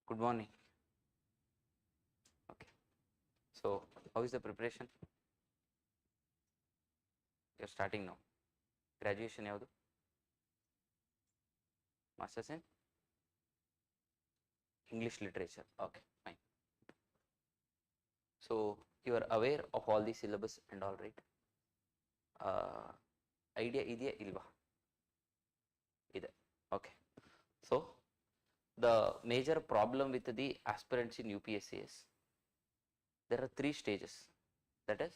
Good morning. Okay. So, how is the preparation? You're starting now. Graduation yavadu? Masters in English literature. Okay, fine. So, you are aware of all the syllabus and all, right? Idea idea ilva? Ide. Okay. So, the major problem with the aspirants in UPSC is there are 3 stages. That is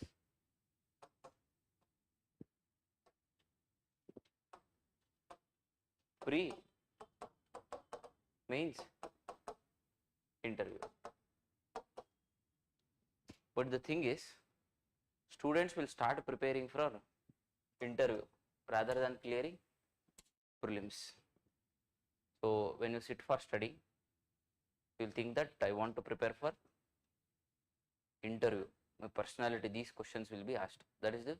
pre, mains, interview. But the thing is, students will start preparing for interview rather than clearing prelims. So, when you sit for study, you will think that I want to prepare for interview. My personality, these questions will be asked. That is the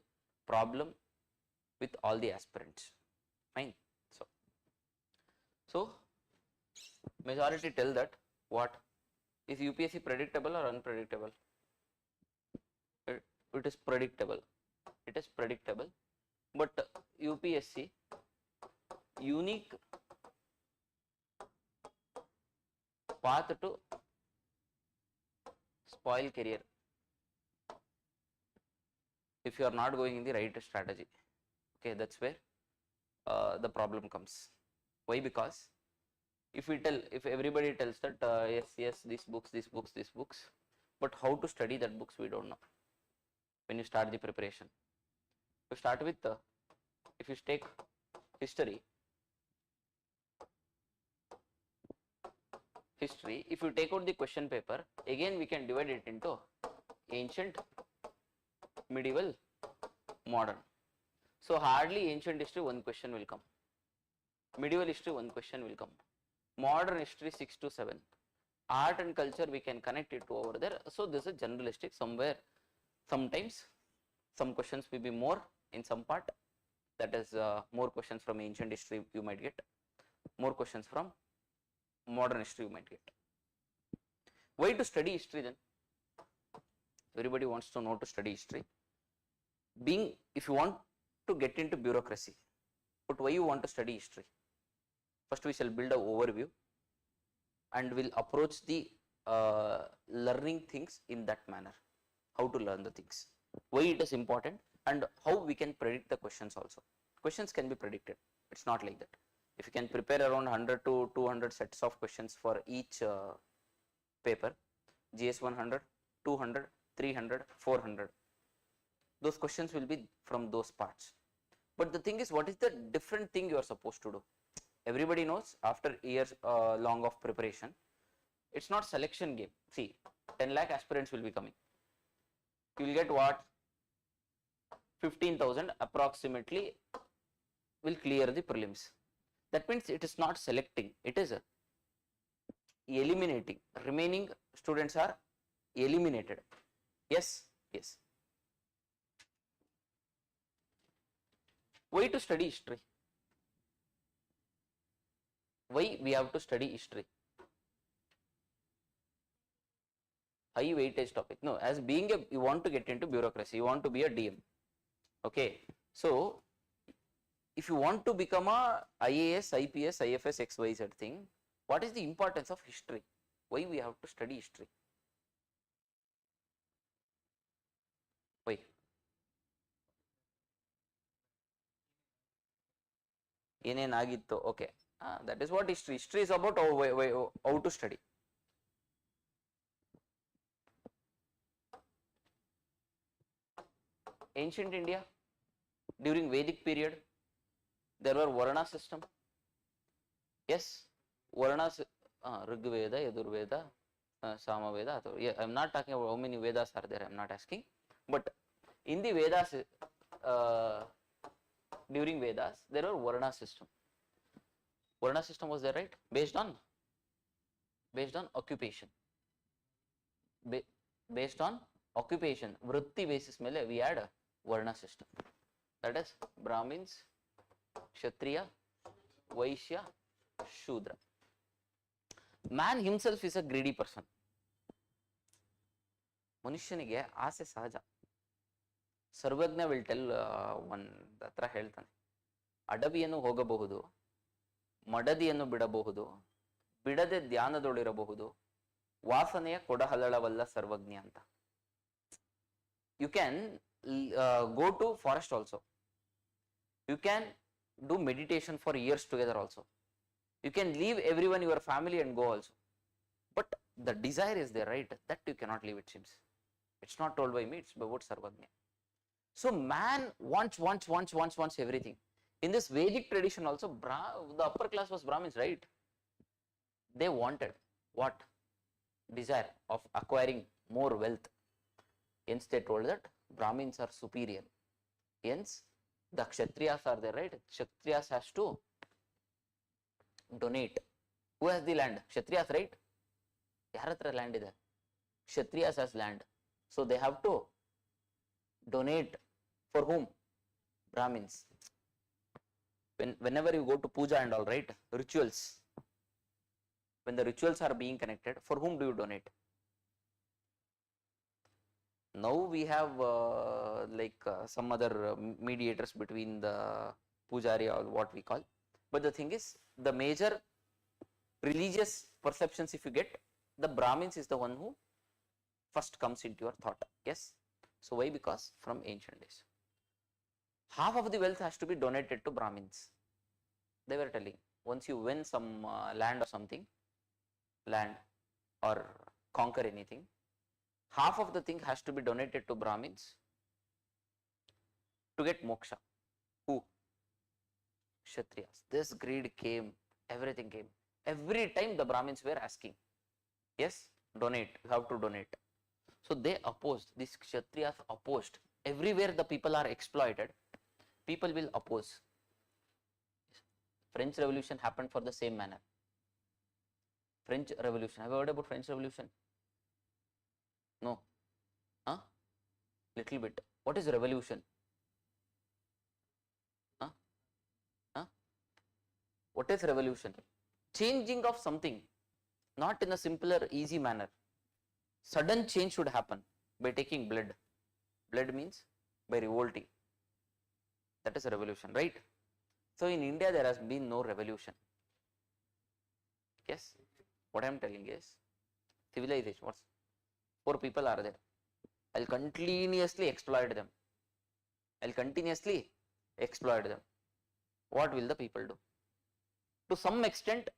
problem with all the aspirants. Fine. So majority tell that what is UPSC predictable or unpredictable? It is predictable. It is predictable. But UPSC unique path to spoil career if you are not going in the right strategy. Okay, that's where the problem comes. Why? Because if everybody tells that yes, these books, but how to study that books we don't know. When you start the preparation, you start with if you take history, if you take out the question paper, again we can divide it into ancient, medieval, modern. So hardly ancient history 1 question will come, medieval history 1 question will come, modern history 6 to 7, art and culture we can connect it to over there. So this is generalistic. Sometimes some questions will be more in some part, that is more questions from ancient history you might get, more questions from modern history you might get. Why to study history then? Everybody wants to know to study history. If you want to get into bureaucracy, but why you want to study history? First we shall build an overview and we'll approach the learning things in that manner. How to learn the things, why it is important, and how we can predict the questions also. Questions can be predicted. It's not like that. If you can prepare around 100 to 200 sets of questions for each paper, GS 100, 200, 300, 400, those questions will be from those parts. But the thing is, what is the different thing you are supposed to do? Everybody knows after years long of preparation, it's not selection game. See, 10 lakh aspirants will be coming. You will get what? 15,000 approximately will clear the prelims. That means it is not selecting, it is eliminating. Remaining students are eliminated. Yes, yes. Why to study history? Why we have to study history? High weightage topic. No, as being you want to get into bureaucracy, you want to be a DM. Okay, so if you want to become a IAS, IPS, IFS, XYZ thing, what is the importance of history? Why we have to study history? Why? Éನೇನಾಗಿತ್ತು? Okay, that is what history. History is about how to study. Ancient India, during Vedic period, there were Varna system. Yes, Varnas, Rigveda, Yajurveda, Samaveda. Yeah, I am not talking about how many Vedas are there, I am not asking. But in the Vedas, during Vedas, there were Varna system. Varna system was there, right? Based on occupation. Based on occupation, vritti basis mele we had a Varna system. That is Brahmins, Kshatriya, Vaishya, Shudra. Man himself is a greedy person. ಮನುಷ್ಯನಿಗೆ ಆಸೆ ಸಹಜ. ಸರ್ವಜ್ಞ will tell one ಹತ್ರ ಹೇಳ್ತಾನೆ, ಅಡವಿಯನ್ನು ಹೋಗಬಹುದು, ಮಡದಿಯನ್ನು ಬಿಡಬಹುದು, ಬಿಡದೆ ಧ್ಯಾನದೊಳಿರಬಹುದು, ವಾಸನೆಯ ಕೊಡಹಲಳವಲ್ಲ ಸರ್ವಜ್ಞ ಅಂತ. You can go to forest also. You can do meditation for years together also. You can leave everyone, your family, and go also. But the desire is there, right? That you cannot leave, it seems. It's not told by me, it's about Sarvagnya. So man wants everything. In this Vedic tradition also, the upper class was Brahmins, right? They wanted what? Desire of acquiring more wealth. Hence they told that Brahmins are superior. Hence the Kshatriyas are there, right? Kshatriyas has to donate. Who has the land? Kshatriyas, right? Yaratra land is there. Kshatriyas has land. So they have to donate. For whom? Brahmins. Whenever you go to puja and all, right? Rituals. When the rituals are being connected, for whom do you donate? Now we have some other mediators between the pujari or what we call. But the thing is, the major religious perceptions, if you get, the Brahmins is the one who first comes into your thought. Yes. So why? Because from ancient days, half of the wealth has to be donated to Brahmins. They were telling, once you win some land or something, land or conquer anything, half of the thing has to be donated to Brahmins to get moksha. Who? Kshatriyas. This greed came, everything came. Every time the Brahmins were asking, yes, donate, you have to donate. So they opposed, these Kshatriyas opposed. Everywhere the people are exploited, people will oppose. French Revolution happened for the same manner. French Revolution, have you heard about French Revolution? No? Huh? Little bit. What is revolution? Huh? Huh? What is revolution? Changing of something, not in a simpler, easy manner. Sudden change should happen by taking blood. Blood means by revolting. That is a revolution, right? So in India there has been no revolution. Yes? What I am telling is, civilization, what's 4 people are there. I'll continuously exploit them. I'll continuously exploit them. What will the people do? To some extent,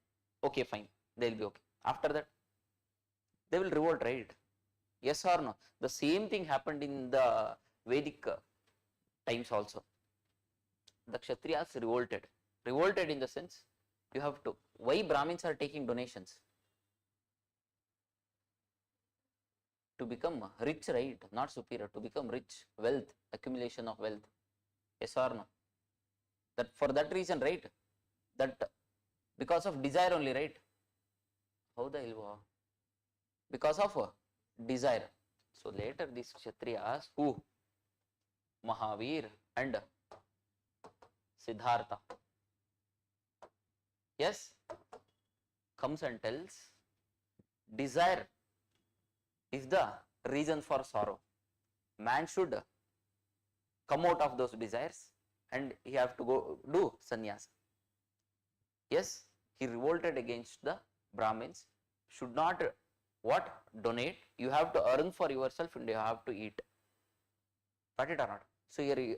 okay, fine, they'll be okay. After that, they will revolt, right? Yes or no? The same thing happened in the Vedic times also. The Kshatriyas revolted. Revolted in the sense, you have to. Why Brahmins are taking donations? To become rich, right? Not superior, to become rich, wealth, accumulation of wealth. Yes or no? That for that reason, right? That because of desire only, right? How the hell? Because of desire. So later these Kshatriyas, who? Mahavir and Siddhartha. Yes? Comes and tells, desire is the reason for sorrow. Man should come out of those desires and he have to go do sannyasa. Yes, he revolted against the Brahmins. Should not what? Donate. You have to earn for yourself and you have to eat. Got it or not? So here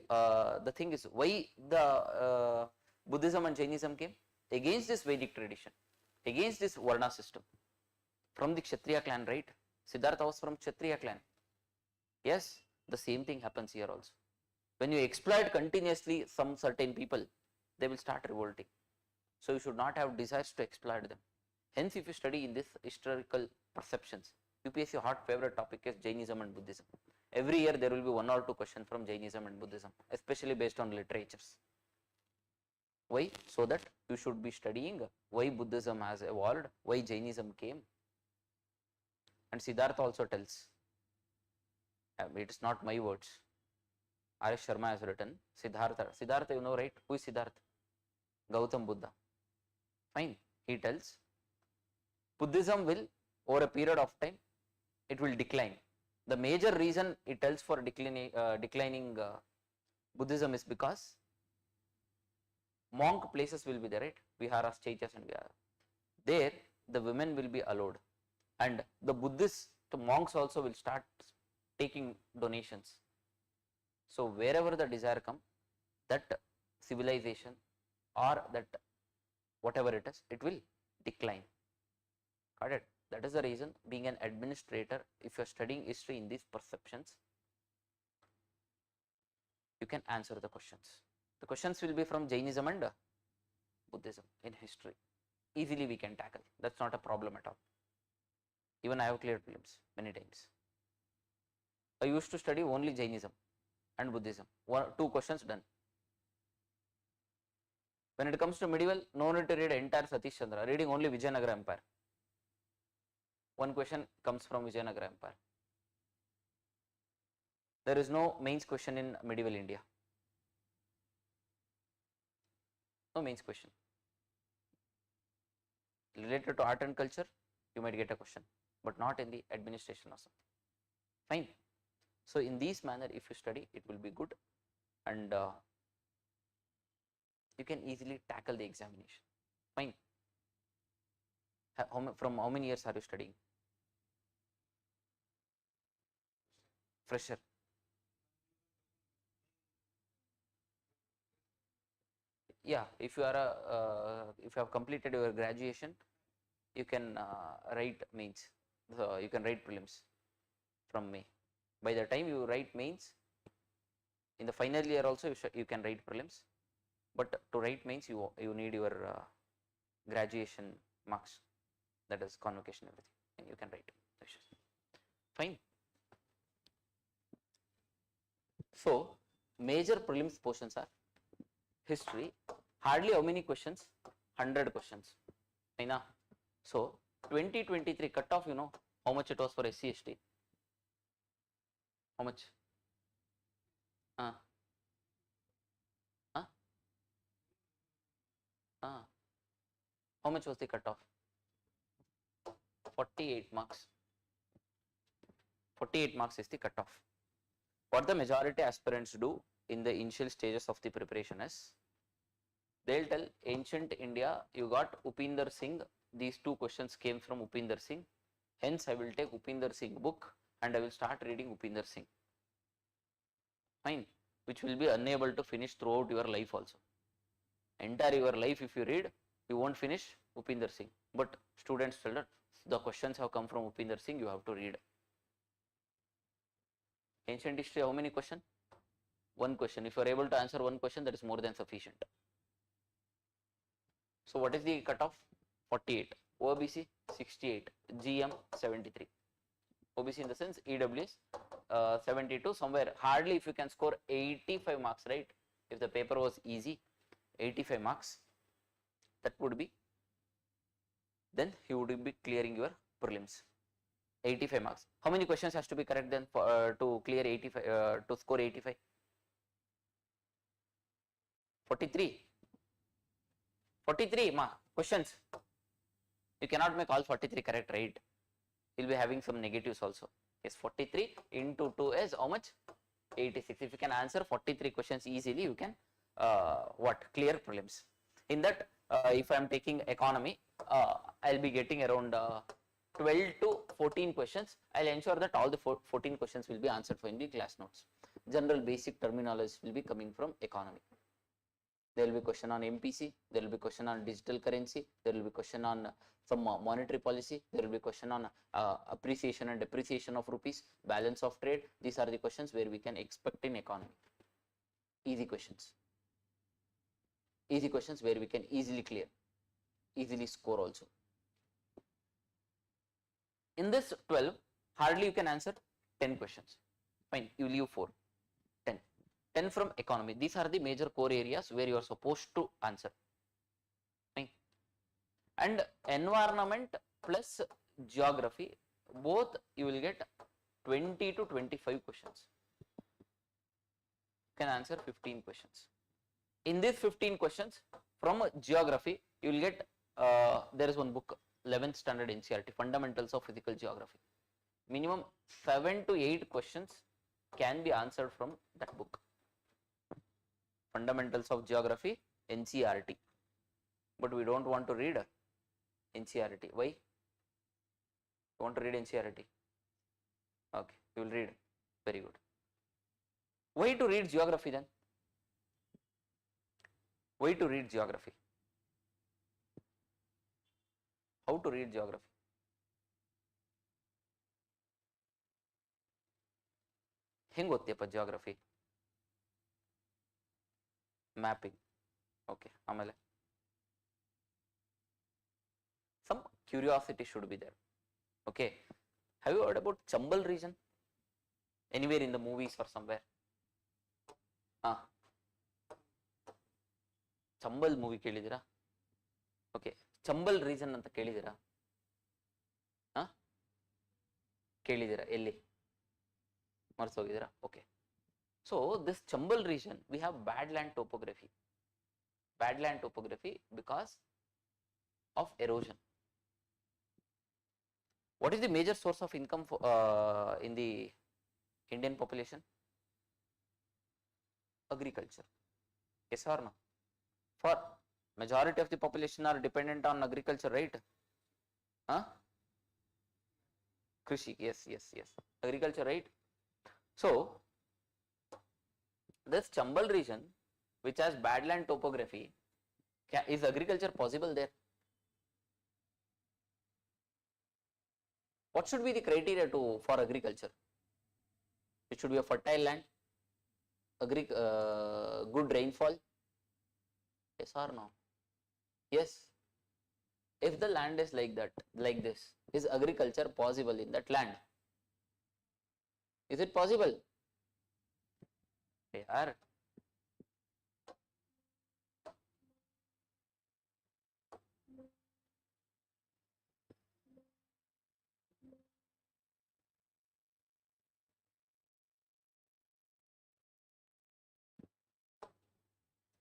the thing is, why the Buddhism and Jainism came? Against this Vedic tradition, against this Varna system. From the Kshatriya clan, right? Siddhartha was from Kshatriya clan. Yes, the same thing happens here also. When you exploit continuously some certain people, they will start revolting. So you should not have desires to exploit them. Hence, if you study in this historical perceptions, UPSC hot favorite topic is Jainism and Buddhism. Every year there will be 1 or 2 questions from Jainism and Buddhism, especially based on literatures. Why? So that you should be studying why Buddhism has evolved, why Jainism came. And Siddhartha also tells, it is not my words, R.S. Sharma has written, Siddhartha, you know, right? Who is Siddhartha? Gautam Buddha. Fine. He tells, Buddhism will, over a period of time, it will decline. The major reason it tells for declining Buddhism is because monk places will be there, right? Viharas, chaityas and viharas. There the women will be allowed, and the Buddhist monks also will start taking donations. So wherever the desire comes, that civilization or that whatever it is, it will decline. Got it? That is the reason, being an administrator, if you are studying history in these perceptions, you can answer the questions. The questions will be from Jainism and Buddhism in history. Easily we can tackle. That's not a problem at all. Even I have cleared prelims many times. I used to study only Jainism and Buddhism. 2 questions done. When it comes to medieval, no need to read entire Satish Chandra, reading only Vijayanagara Empire. 1 question comes from Vijayanagara Empire. There is no mains question in medieval India. No mains question. Related to art and culture, you might get a question, but not in the administration or something. Fine. So in this manner, if you study, it will be good, and you can easily tackle the examination. Fine. From how many years are you studying? Fresher. Yeah, if you are if you have completed your graduation, you can write mains. So you can write prelims from May. By the time you write mains, in the final year also you can write prelims, but to write mains you need your graduation marks, that is convocation, everything, and you can write. Fine. So major prelims portions are history. Hardly how many questions? 100 questions. Fine. So 2023 cutoff, you know how much it was for SC ST? How much? How much was the cutoff? 48 marks. 48 marks is the cutoff. What the majority aspirants do in the initial stages of the preparation is, they'll tell ancient India, you got Upinder Singh, these 2 questions came from Upinder Singh, hence I will take Upinder Singh book and I will start reading Upinder Singh. Fine, which will be unable to finish throughout your life also. Entire your life if you read, you won't finish Upinder Singh. But students tell that the questions have come from Upinder Singh, you have to read. Ancient history, how many questions? 1 question. If you are able to answer 1 question, that is more than sufficient. So what is the cutoff? 48. OBC 68. GM 73. OBC in the sense EWS 72. Somewhere hardly if you can score 85 marks, right? If the paper was easy, 85 marks, that would be, then you would be clearing your prelims. 85 marks. How many questions has to be correct then for, to clear 85, to score 85? 43. 43 questions. You cannot make all 43 correct, right? You'll be having some negatives also. Yes, 43 into 2 is how much? 86. If you can answer 43 questions easily, you can clear prelims. In that, if I am taking economy, I'll be getting around 12 to 14 questions. I'll ensure that all the 14 questions will be answered for in the class notes. General basic terminology will be coming from economy. There will be question on MPC, there will be question on digital currency, there will be question on some monetary policy, there will be question on appreciation and depreciation of rupees, balance of trade. These are the questions where we can expect in economy. Easy questions. Easy questions where we can easily clear, easily score also. In this 12, hardly you can answer 10 questions. Fine, you leave 4. 10 from economy. These are the major core areas where you are supposed to answer. Fine. And environment plus geography, both you will get 20 to 25 questions. You can answer 15 questions. In these 15 questions, from geography, you will get, there is one book, 11th standard NCERT, fundamentals of physical geography. Minimum 7 to 8 questions can be answered from that book. Fundamentals of geography, NCERT. But we don't want to read NCERT. Why? You want to read NCERT? Okay, you will read. Very good. Why to read geography then? Why to read geography? How to read geography? ಹೆಂಗೆ ಓದ್ತೀಯಪ್ಪ geography? Mapping. Okay, ಆಮೇಲೆ some curiosity should be there. Okay, have you heard about Chambal region? Anywhere in the movies or somewhere? Chambal movie ಕೇಳಿದಿರಾ? Okay, Chambal region ಅಂತ ಕೇಳಿದಿರಾ? ಕೇಳಿದಿರಾ ಎಲ್ಲಿ? ಮರ್ಸೋಗಿದ್ದೀರಾ? Okay. So this Chambal region, we have bad land topography. Bad land topography because of erosion. What is the major source of income for, in the Indian population? Agriculture. Yes or no? For majority of the population are dependent on agriculture, right? Krishi, yes. Agriculture, right? So this Chambal region, which has bad land topography, is agriculture possible there? What should be the criteria for agriculture? It should be a fertile land, good rainfall. Yes or no? Yes. If the land is like that, like this, is agriculture possible in that land? Is it possible? Yaar.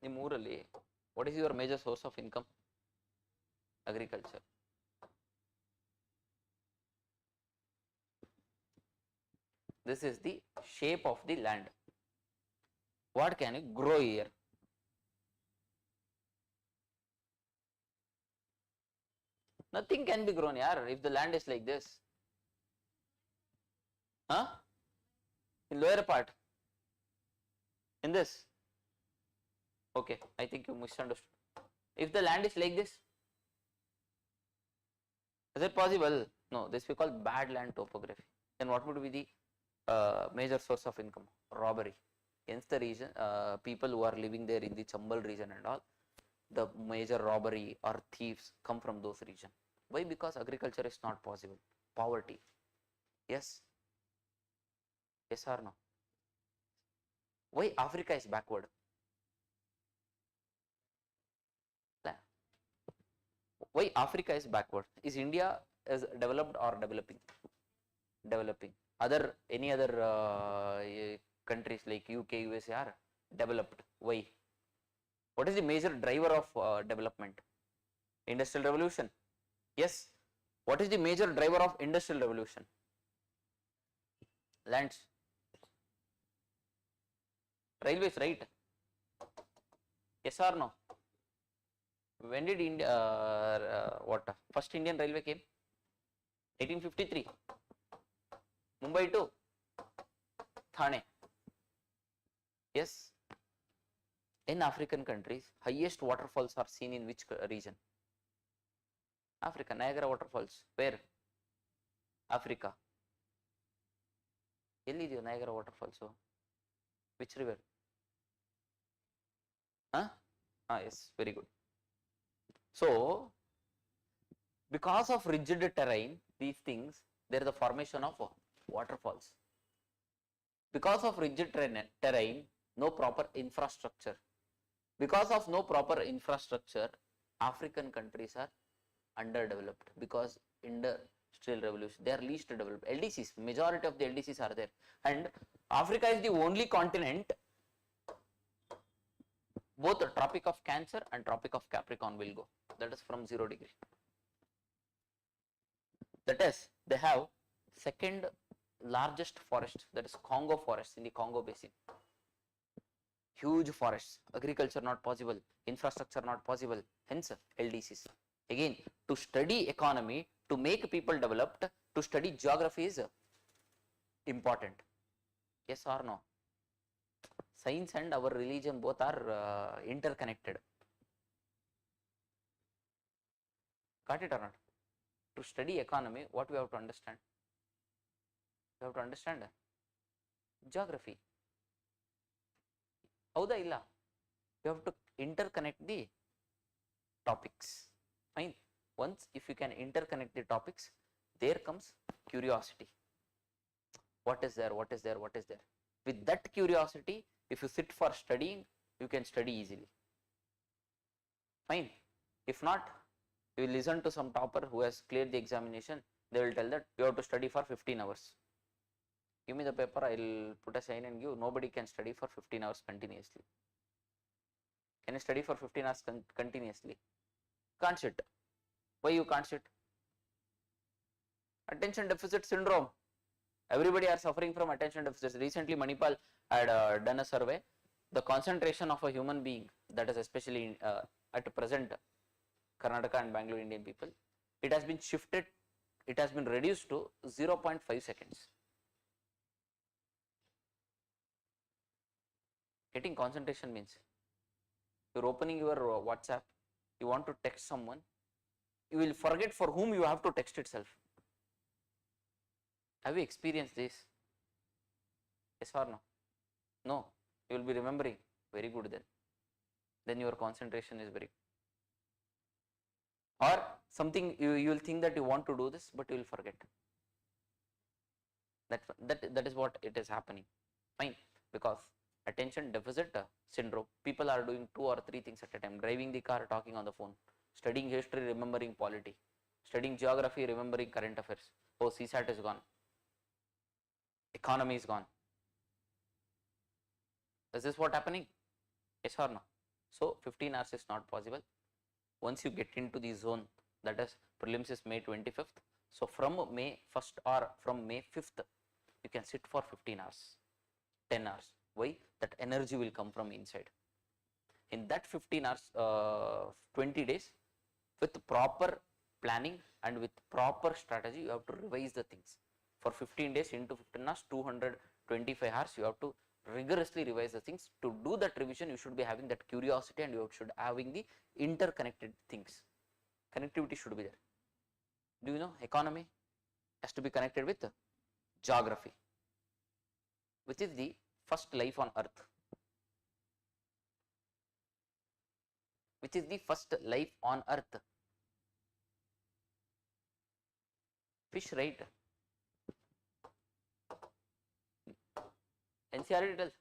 ನಿಮ್ಮ ಊರಲ್ಲಿ what is your major source of income? Agriculture. This is the shape of the land. What can you grow here? Nothing can be grown here if the land is like this. In lower part? In this? Okay, I think you misunderstood. If the land is like this, is it possible? No, this we call bad land topography. Then what would be the major source of income? Robbery. Hence the region, people who are living there in the Chambal region and all, the major robbery or thieves come from those regions. Why? Because agriculture is not possible. Poverty. Yes? Yes or no? Why Africa is backward? Why Africa is backward? Is India is developed or developing? Developing. Any other countries like UK, USA are developed. Why? What is the major driver of development? Industrial revolution. Yes. What is the major driver of industrial revolution? Lands. Railways, right? Yes or no? When did India, first Indian railway came? 1853. Mumbai to Thane. Yes. In African countries, highest waterfalls are seen in which region? Africa. Niagara waterfalls. Where? Africa. Ellidio Niagara waterfalls. Which river? Yes. Very good. So, because of rigid terrain, these things, there is the formation of waterfalls. Because of rigid terrain, no proper infrastructure. Because of no proper infrastructure, African countries are underdeveloped because industrial revolution, they are least developed. LDCs, majority of the LDCs are there. And Africa is the only continent, both the Tropic of Cancer and Tropic of Capricorn will go. That is from 0 degree. That is, they have second largest forest, that is Congo forest in the Congo basin. Huge forests, agriculture not possible, infrastructure not possible, hence LDCs. Again, to study economy, to make people developed, to study geography is important. Yes or no? Science and our religion both are interconnected. Got it or not? To study economy, what we have to understand? We have to understand geography. Howda illa? You have to interconnect the topics. Fine. Once if you can interconnect the topics, there comes curiosity. What is there? What is there? What is there? With that curiosity, if you sit for studying, you can study easily. Fine. If not, you will listen to some topper who has cleared the examination. They will tell that you have to study for 15 hours. Give me the paper, I will put a sign and give. Nobody can study for 15 hours continuously. Can you study for 15 hours continuously? Can't sit. Why you can't sit? Attention deficit syndrome. Everybody are suffering from attention deficit. Recently, Manipal had done a survey. The concentration of a human being, that is especially at present Karnataka and Bangalore Indian people, it has been shifted, it has been reduced to 0.5 seconds. Getting concentration means you're opening your WhatsApp, you want to text someone, you will forget for whom you have to text itself. Have you experienced this? Yes or no? No, you will be remembering. Very good then. Then your concentration is very good. Or something you will think that you want to do this, but you will forget. That is what it is happening. Fine, because attention deficit syndrome. People are doing 2 or 3 things at a time. Driving the car, talking on the phone, studying history, remembering polity, studying geography, remembering current affairs. Oh, CSAT is gone. Economy is gone. Is this what happening? Yes or no? So 15 hours is not possible. Once you get into the zone, that is prelims is May 25th. So from May 1st or from May 5th, you can sit for 15 hours, 10 hours. Why? That energy will come from inside. In that 15 hours, 20 days, with proper planning and with proper strategy, you have to revise the things. For 15 days into 15 hours, 225 hours, you have to rigorously revise the things. To do that revision, you should be having that curiosity and you should having the interconnected things. Connectivity should be there. Do you know economy has to be connected with geography, which is the first life on earth. Which is the first life on earth? Fish, right? NCERT tells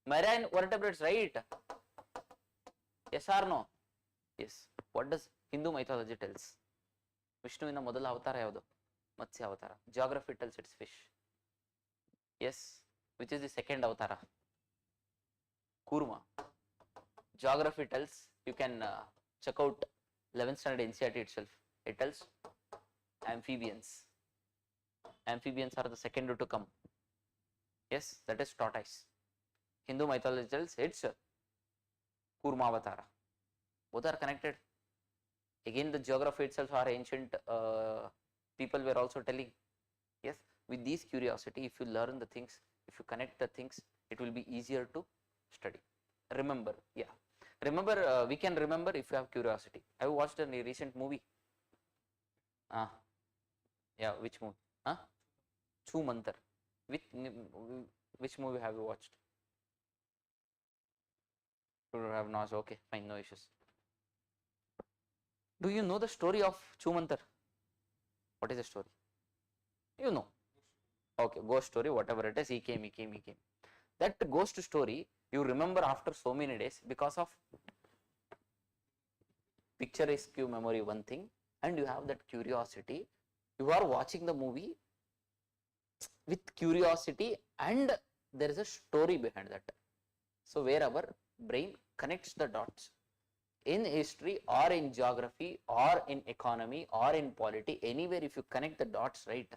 marine vertebrates, right? Yes or no? Yes. What does Hindu mythology tells? Vishnuವಿನ ಮೊದಲ ಅವತಾರ ಯಾವುದು? ಮತ್ಸ್ಯ ಅವತಾರ. Geography tells it's fish. Yes. Which is the second avatara? Kurma. Geography tells, you can check out 11th standard NCERT itself. It tells amphibians. Amphibians are the second to come. Yes, that is tortoise. Hindu mythology tells it's Kurma avatara. Both are connected. Again, the geography itself, our ancient people were also telling. Yes, with this curiosity, if you learn the things, if you connect the things, it will be easier to study. Remember, yeah. Remember, we can remember if you have curiosity. Have you watched a recent movie? Yeah, which movie? Chu Mantar. Which movie have you watched? You have not. Okay, fine, no issues. Do you know the story of Chu Mantar? What is the story? You know. Okay, ghost story, whatever it is, he came. That ghost story, you remember after so many days because of picturesque memory, one thing, and you have that curiosity. You are watching the movie with curiosity and there is a story behind that. So where our brain connects the dots, in history or in geography or in economy or in polity, anywhere if you connect the dots, right,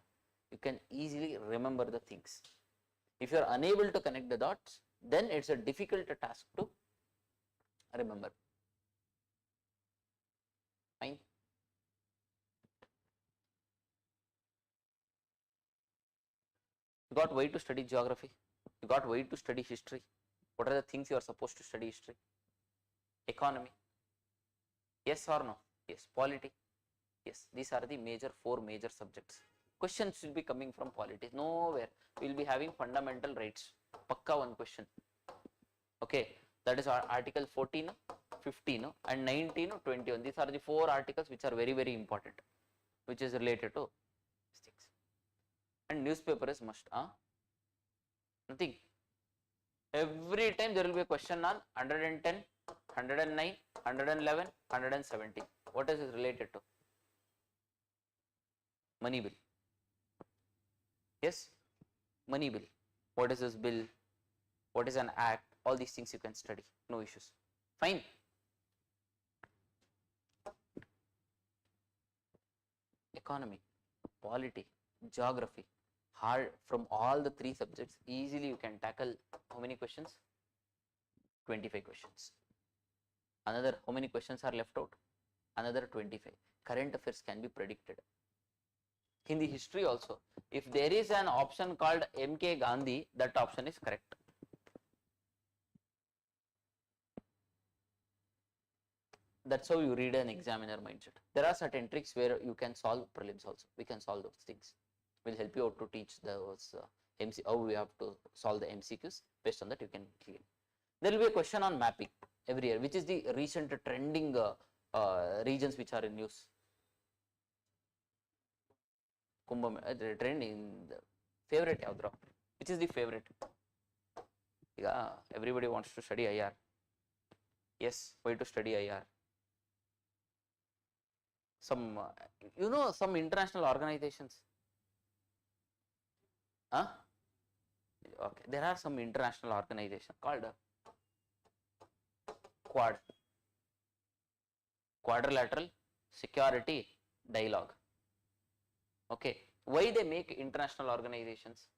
you can easily remember the things. If you are unable to connect the dots, then it's a difficult task to remember. Fine. You got why to study geography, you got why to study history, what are the things you are supposed to study history, economy, yes or no, yes, polity, yes, these are the four major subjects. Questions will be coming from polity, nowhere, we will be having fundamental rights, pakka one question, okay, that is article 14, 15 and 19, 21, these are the four articles which are very important, which is related to things. And newspaper is must, nothing, every time there will be a question on 110, 109, 111, 117, what is it related to? Money bill, yes, money bill, what is this bill, what is an act, all these things you can study, no issues, fine. Economy, polity, geography, hard, from all the three subjects easily you can tackle how many questions? 25 questions. Another, how many questions are left out? Another 25. Current affairs can be predicted. In the history also, if there is an option called MK Gandhi, that option is correct. That's how you read an examiner mindset. There are certain tricks where you can solve prelims also. We can solve those things. We'll help you out to teach those how we have to solve the MCQs. Based on that, you can clear. There will be a question on mapping every year, which is the recent trending regions which are in news. Trending, favorite yavadra? Which is the favorite? Yeah, everybody wants to study IR. Yes, why to study IR? Some, some international organizations. Okay, there are some international organizations called Quad, Quadrilateral Security Dialogue. Okay, why they make international organizations?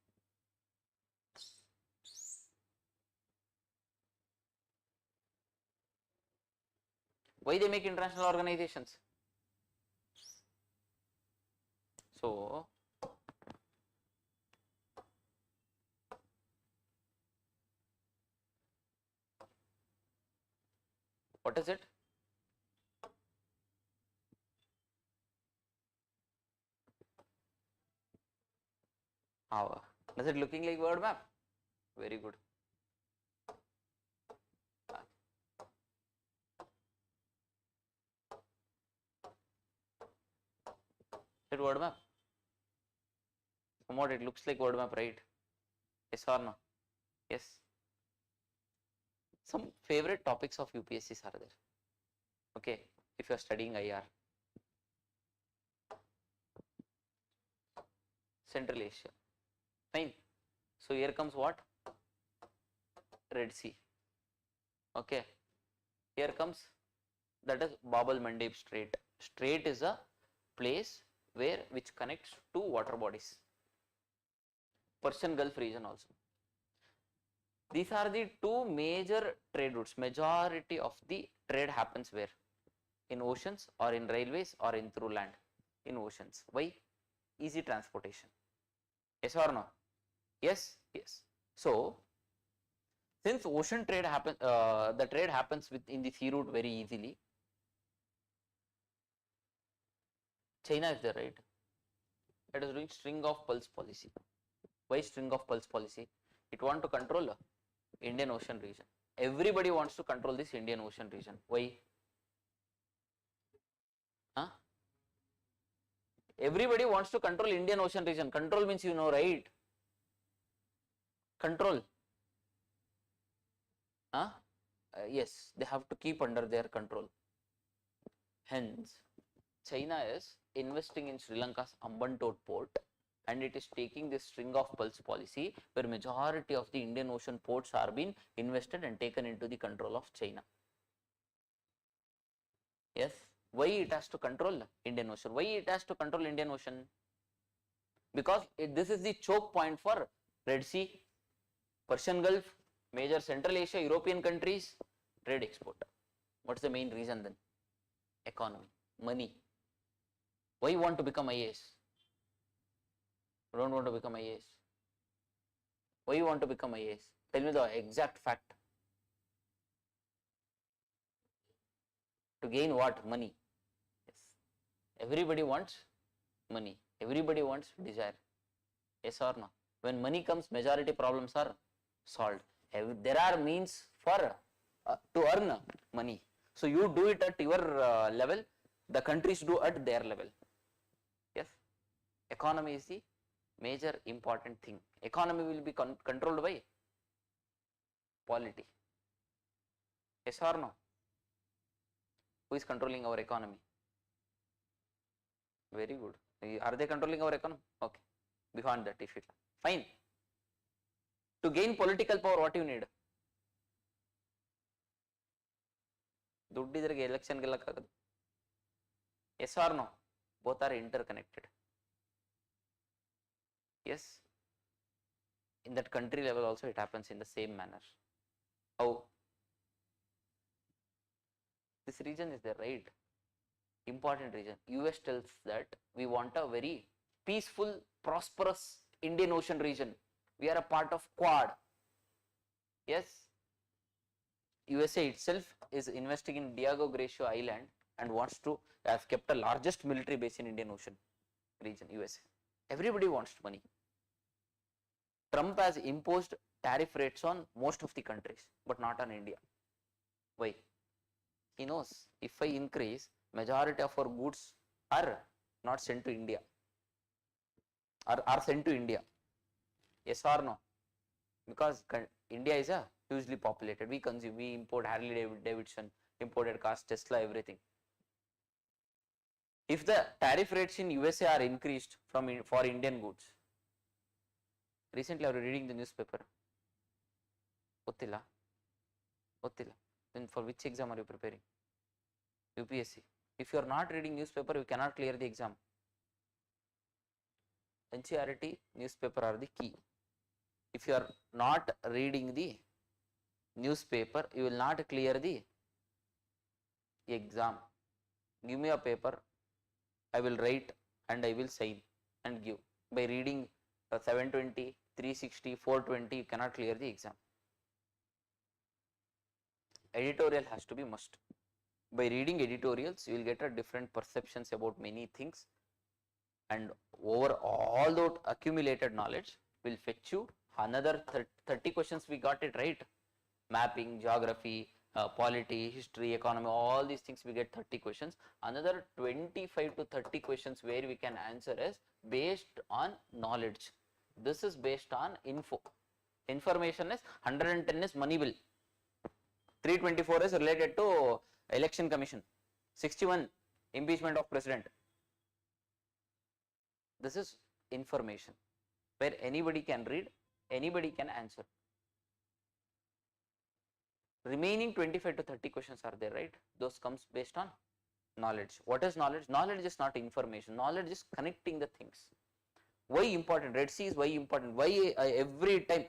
Why they make international organizations? So, what is it? How does it looking like word map? Very good. Is it word map? Come on, it looks like word map, right? Yes or no? Yes. Some favorite topics of UPSCs are there. Okay, if you are studying IR. Central Asia. Fine. So here comes what? Red Sea. Okay. Here comes, that is Bab el Mandeb Strait. Strait is a place which connects two water bodies. Persian Gulf region also. These are the two major trade routes. Majority of the trade happens where? In oceans or in railways or in through land? In oceans. Why? Easy transportation. Yes or no? Yes, yes. So, since ocean trade happens, the trade happens in the sea route very easily. China is there, right? It is doing string of pulse policy. Why string of pulse policy? It wants to control Indian Ocean region. Everybody wants to control this Indian Ocean region. Why? Everybody wants to control Indian Ocean region. Control means you know, right? Control. Yes, they have to keep under their control. Hence, China is investing in Sri Lanka's Hambantota port, and it is taking this string of pulse policy where majority of the Indian Ocean ports are being invested and taken into the control of China. Yes. Why it has to control Indian Ocean? Why it has to control Indian Ocean? Because this is the choke point for Red Sea, Persian Gulf, major Central Asia, European countries, trade export. What's the main reason then? Economy, money. Why you want to become IAS? Don't want to become IAS. Why you want to become IAS? Tell me the exact fact. To gain what? Money. Yes. Everybody wants money. Everybody wants desire. Yes or no? When money comes, majority problems are solved. There are means for to earn money. So you do it at your level. The countries do at their level. Yes. Economy is the major important thing. Economy will be controlled by polity. Yes or no? Who is controlling our economy? Very good. Are they controlling our economy? Okay. Beyond that, if it fine. To gain political power, what you need? ದುಡ್ಡಿದ್ರಿಗೆ election ಗೆಲ್ಲಕ್ಕಾಗದು. Yes or no? Both are interconnected. Yes. In that country level also it happens in the same manner. How? This region is there, right? Important region. US tells that we want a very peaceful, prosperous Indian Ocean region. We are a part of Quad. Yes. USA itself is investing in Diego Garcia Island and wants to have kept the largest military base in Indian Ocean region, USA. Everybody wants money. Trump has imposed tariff rates on most of the countries, but not on India. Why? He knows if I increase, majority of our goods are not sent to India, are sent to India. Yes or no? Because India is a hugely populated. We consume, we import Harley Davidson, imported cars, Tesla, everything. If the tariff rates in USA are increased for Indian goods, recently I was reading the newspaper. Ottila. Then for which exam are you preparing? UPSC. If you are not reading newspaper, you cannot clear the exam. NCERT, newspaper are the key. If you are not reading the newspaper, you will not clear the exam. Give me a paper, I will write and I will sign and give. By reading 720, 360, 420, you cannot clear the exam. Editorial has to be must. By reading editorials, you will get a different perceptions about many things, and over all that accumulated knowledge will fetch you another 30 questions. We got it right. Mapping, geography, polity, history, economy, all these things we get 30 questions. Another 25 to 30 questions where we can answer is based on knowledge. This is based on info. Information is 110 is money bill. 324 is related to election commission. 61 impeachment of president. This is information where anybody can read, anybody can answer. Remaining 25 to 30 questions are there, right? Those comes based on knowledge. What is knowledge? Knowledge is not information. Knowledge is connecting the things. Why important? Red Sea is why important? Why every time,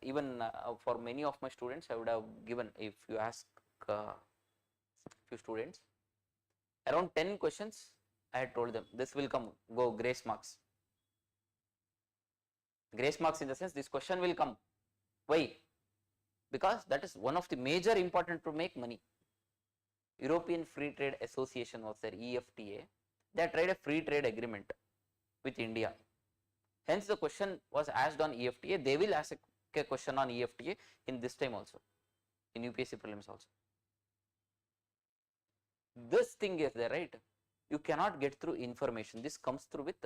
even for many of my students, I would have given, if you ask few students, around 10 questions, I had told them this will come, go grace marks. Grace marks in the sense this question will come. Why? Because that is one of the major important to make money. European Free Trade Association was there, EFTA. They tried a free trade agreement with India. Hence the question was asked on EFTA. They will ask a question on EFTA in this time also, in UPSC prelims also. This thing is there, right? You cannot get through information. This comes through with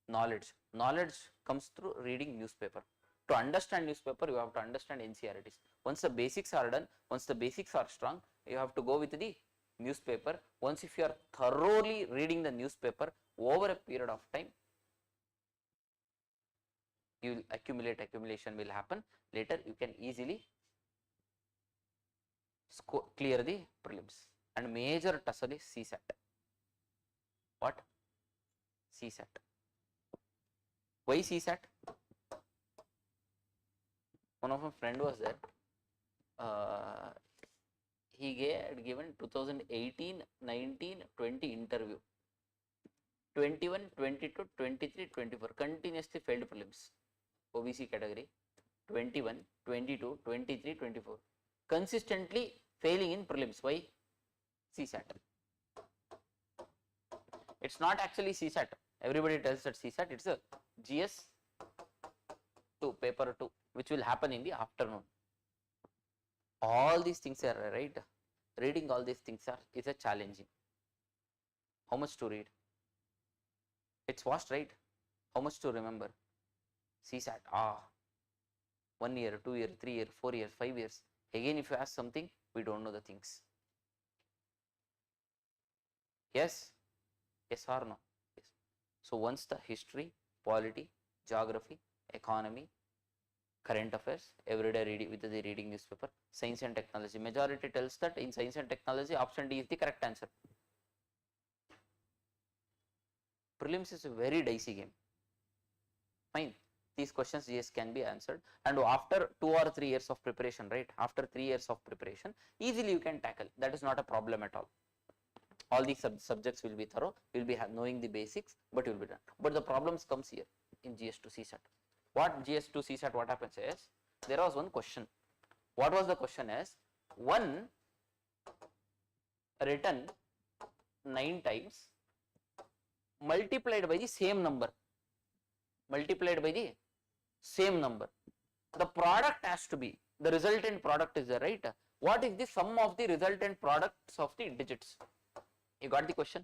knowledge. Knowledge comes through reading newspaper. To understand newspaper, you have to understand NCERTs. Once the basics are done, once the basics are strong, you have to go with the newspaper. Once if you are thoroughly reading the newspaper over a period of time, you will accumulation will happen. Later you can easily clear the prelims and major tussle is CSAT. What? CSAT. Why CSAT? One of my friend was there. He had given 2018, 19, 20 interview. 21, 22, 23, 24 continuously failed prelims. OBC category. 21, 22, 23, 24. Consistently failing in prelims. Why? CSAT. It's not actually CSAT. Everybody tells that CSAT. It's a GS 2, paper 2, which will happen in the afternoon. All these things are right. Reading all these things is a challenging. How much to read? It's vast, right? How much to remember? CSAT. 1 year, 2 year, 3 year, 4 years, 5 years. Again, if you ask something, we don't know the things. Yes? Yes or no? Yes. So once the history, polity, geography, economy, current affairs, everyday reading with the reading newspaper, science and technology. Majority tells that in science and technology, option D is the correct answer. Prelims is a very dicey game. Fine. These questions GS can be answered, and after 2 or 3 years of preparation, right? After 3 years of preparation, easily you can tackle. That is not a problem at all. All these subjects will be thorough. You will be knowing the basics, but you will be done. But the problems comes here in GS2 CSAT. What GS2 CSAT? What happens is there was one question. What was the question? Is 1 written 9 times multiplied by the same number. Multiplied by the same number. The product has to be, the resultant product is there, right? What is the sum of the resultant products of the digits? You got the question?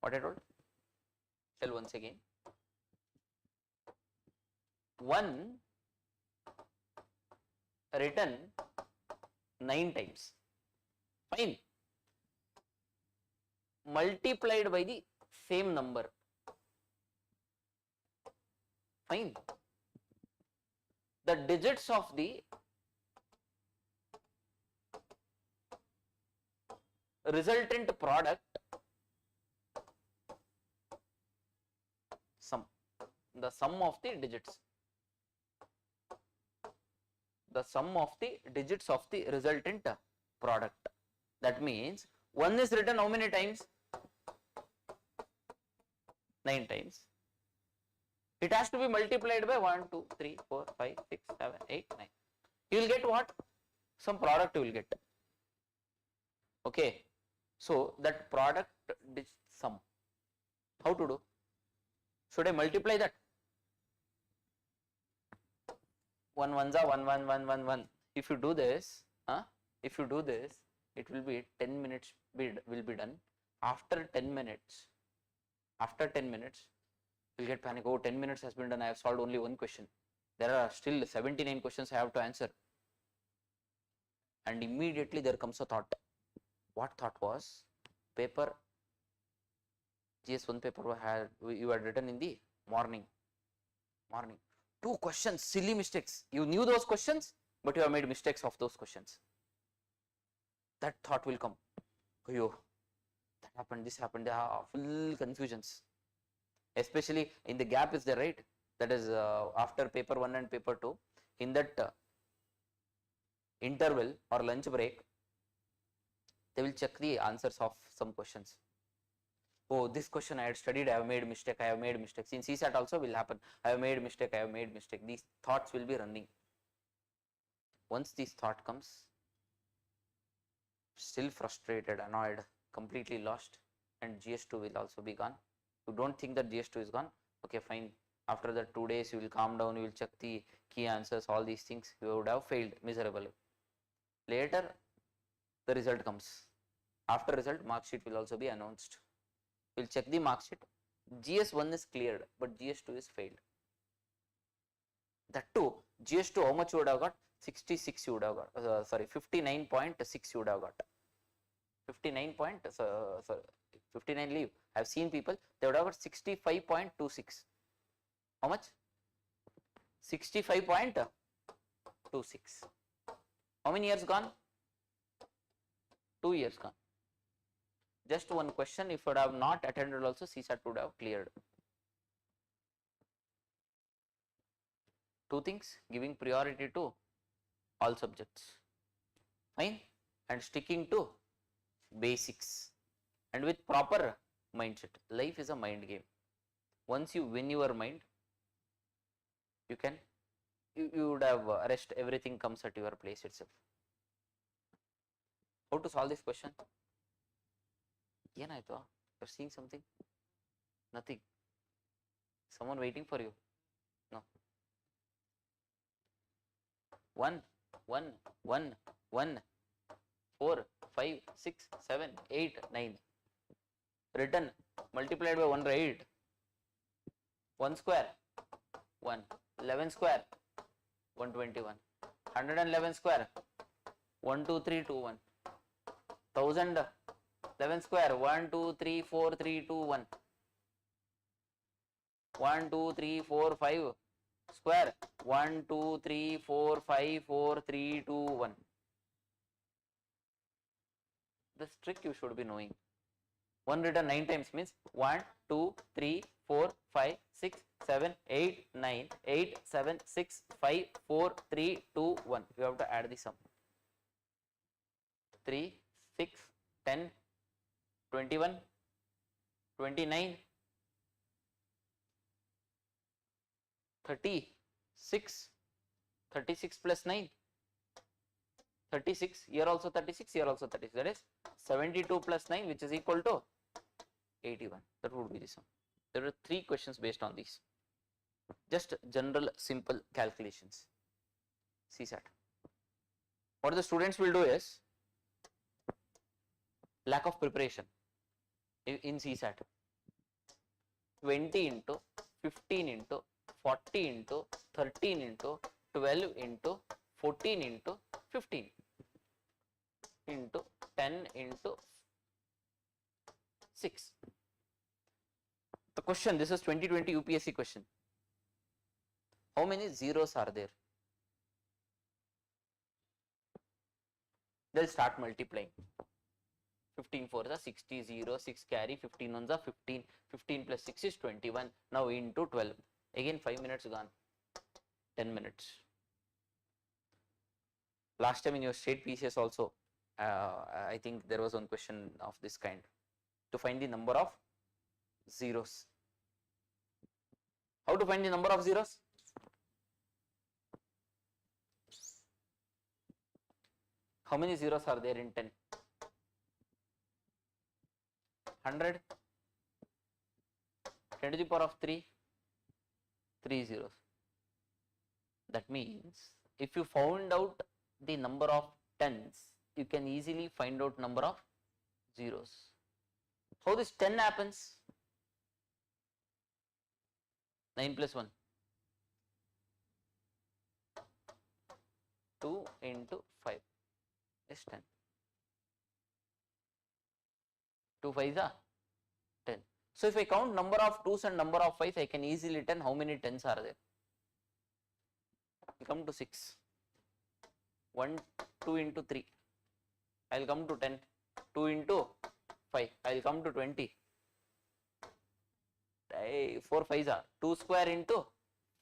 What I told? Tell once again. 1 written 9 times. Fine. Multiplied by the same number. Fine. The digits of the resultant product sum. The sum of the digits. The sum of the digits of the resultant product. That means 1 is written how many times? 9 times. It has to be multiplied by 1, 2, 3, 4, 5, 6, 7, 8, 9. You will get what? Some product you will get. Okay. So that product sum. How to do? Should I multiply that? 1 1s are 1 1 1 1 1. If you do this, it will be 10 minutes will be done. After 10 minutes, you'll get panic. Oh, 10 minutes has been done. I have solved only one question. There are still 79 questions I have to answer. And immediately there comes a thought. What thought was? Paper, GS1 paper you had written in the morning. 2 questions, silly mistakes. You knew those questions, but you have made mistakes of those questions. That thought will come. Oh, that happened, this happened, there are full confusions. Especially in the gap is there, right? That is after paper 1 and paper 2. In that interval or lunch break, they will check the answers of some questions. Oh, this question I had studied, I have made mistake, I have made mistakes. In CSAT also will happen. I have made mistake, I have made mistake. These thoughts will be running. Once this thought comes, still frustrated, annoyed, completely lost, and GS2 will also be gone. You don't think that GS2 is gone? Okay, fine. After that 2 days, you will calm down, you will check the key answers, all these things. You would have failed miserably. Later, the result comes. After result, mark sheet will also be announced. We will check the mark sheet. GS1 is cleared, but GS2 is failed. That too, GS2 how much you would have got? 66 you would have got. 59.6 you would have got. 59 leave. I have seen people, they would have got 65.26. How much? 65.26. How many years gone? 2 years gone. Just one question, if you would have not attended also, CSAT would have cleared. Two things, giving priority to all subjects, fine, and sticking to basics and with proper mindset. Life is a mind game. Once you win your mind, you can, you would have rest, everything comes at your place itself. How to solve this question? Yenaito? You're seeing something? Nothing. Someone waiting for you? No. 1, 1, 1, 1, 4, 5, 6, 7, 8, 9. Written, multiplied by 1, right? 1 square, 1. 11 square, 121. 111 square, 1, 2, 3, 2, 1. 1000, 11 square, 1, 2, 3, 4, 3, 2, 1. 1, 2, 3, 4, 5 square, 1, 2, 3, 4, 5, 4, 3, 2, 1. This trick you should be knowing. 1 written 9 times means 1, 2, 3, 4, 5, 6, 7, 8, 9, 8, 7, 6, 5, 4, 3, 2, 1. You have to add the sum. 3, 6, 10, 21, 29, 36, 36 plus 9, 36, here also 36, here also 36, that is 72 plus 9, which is equal to 81. That would be the sum. There are 3 questions based on these. Just general simple calculations. CSAT. What the students will do is lack of preparation in CSAT. 20 into 15 into 40 into 13 into 12 into 14 into 15 into 10 into 6. The question, this is 2020 UPSC question. How many zeros are there? They'll start multiplying. 15 4s are 60, 0, 6 carry, 15 1s are 15, 15 plus 6 is 21. Now into 12. Again 5 minutes gone. 10 minutes. Last time in your state PCS also, I think there was one question of this kind. To find the number of zeros. How to find the number of zeros? How many zeros are there in 10? 100, 10 to the power of 3, 3 zeros. That means if you found out the number of tens, you can easily find out number of zeros. How this 10 happens? 9 plus 1. 2 into 5 is 10. 2 5s are 10. So if I count number of 2s and number of 5s, I can easily tell how many 10s are there. I come to 6. 1, 2 into 3. I will come to 10. 2 into 5. I will come to 20. 4 5s are 2 square into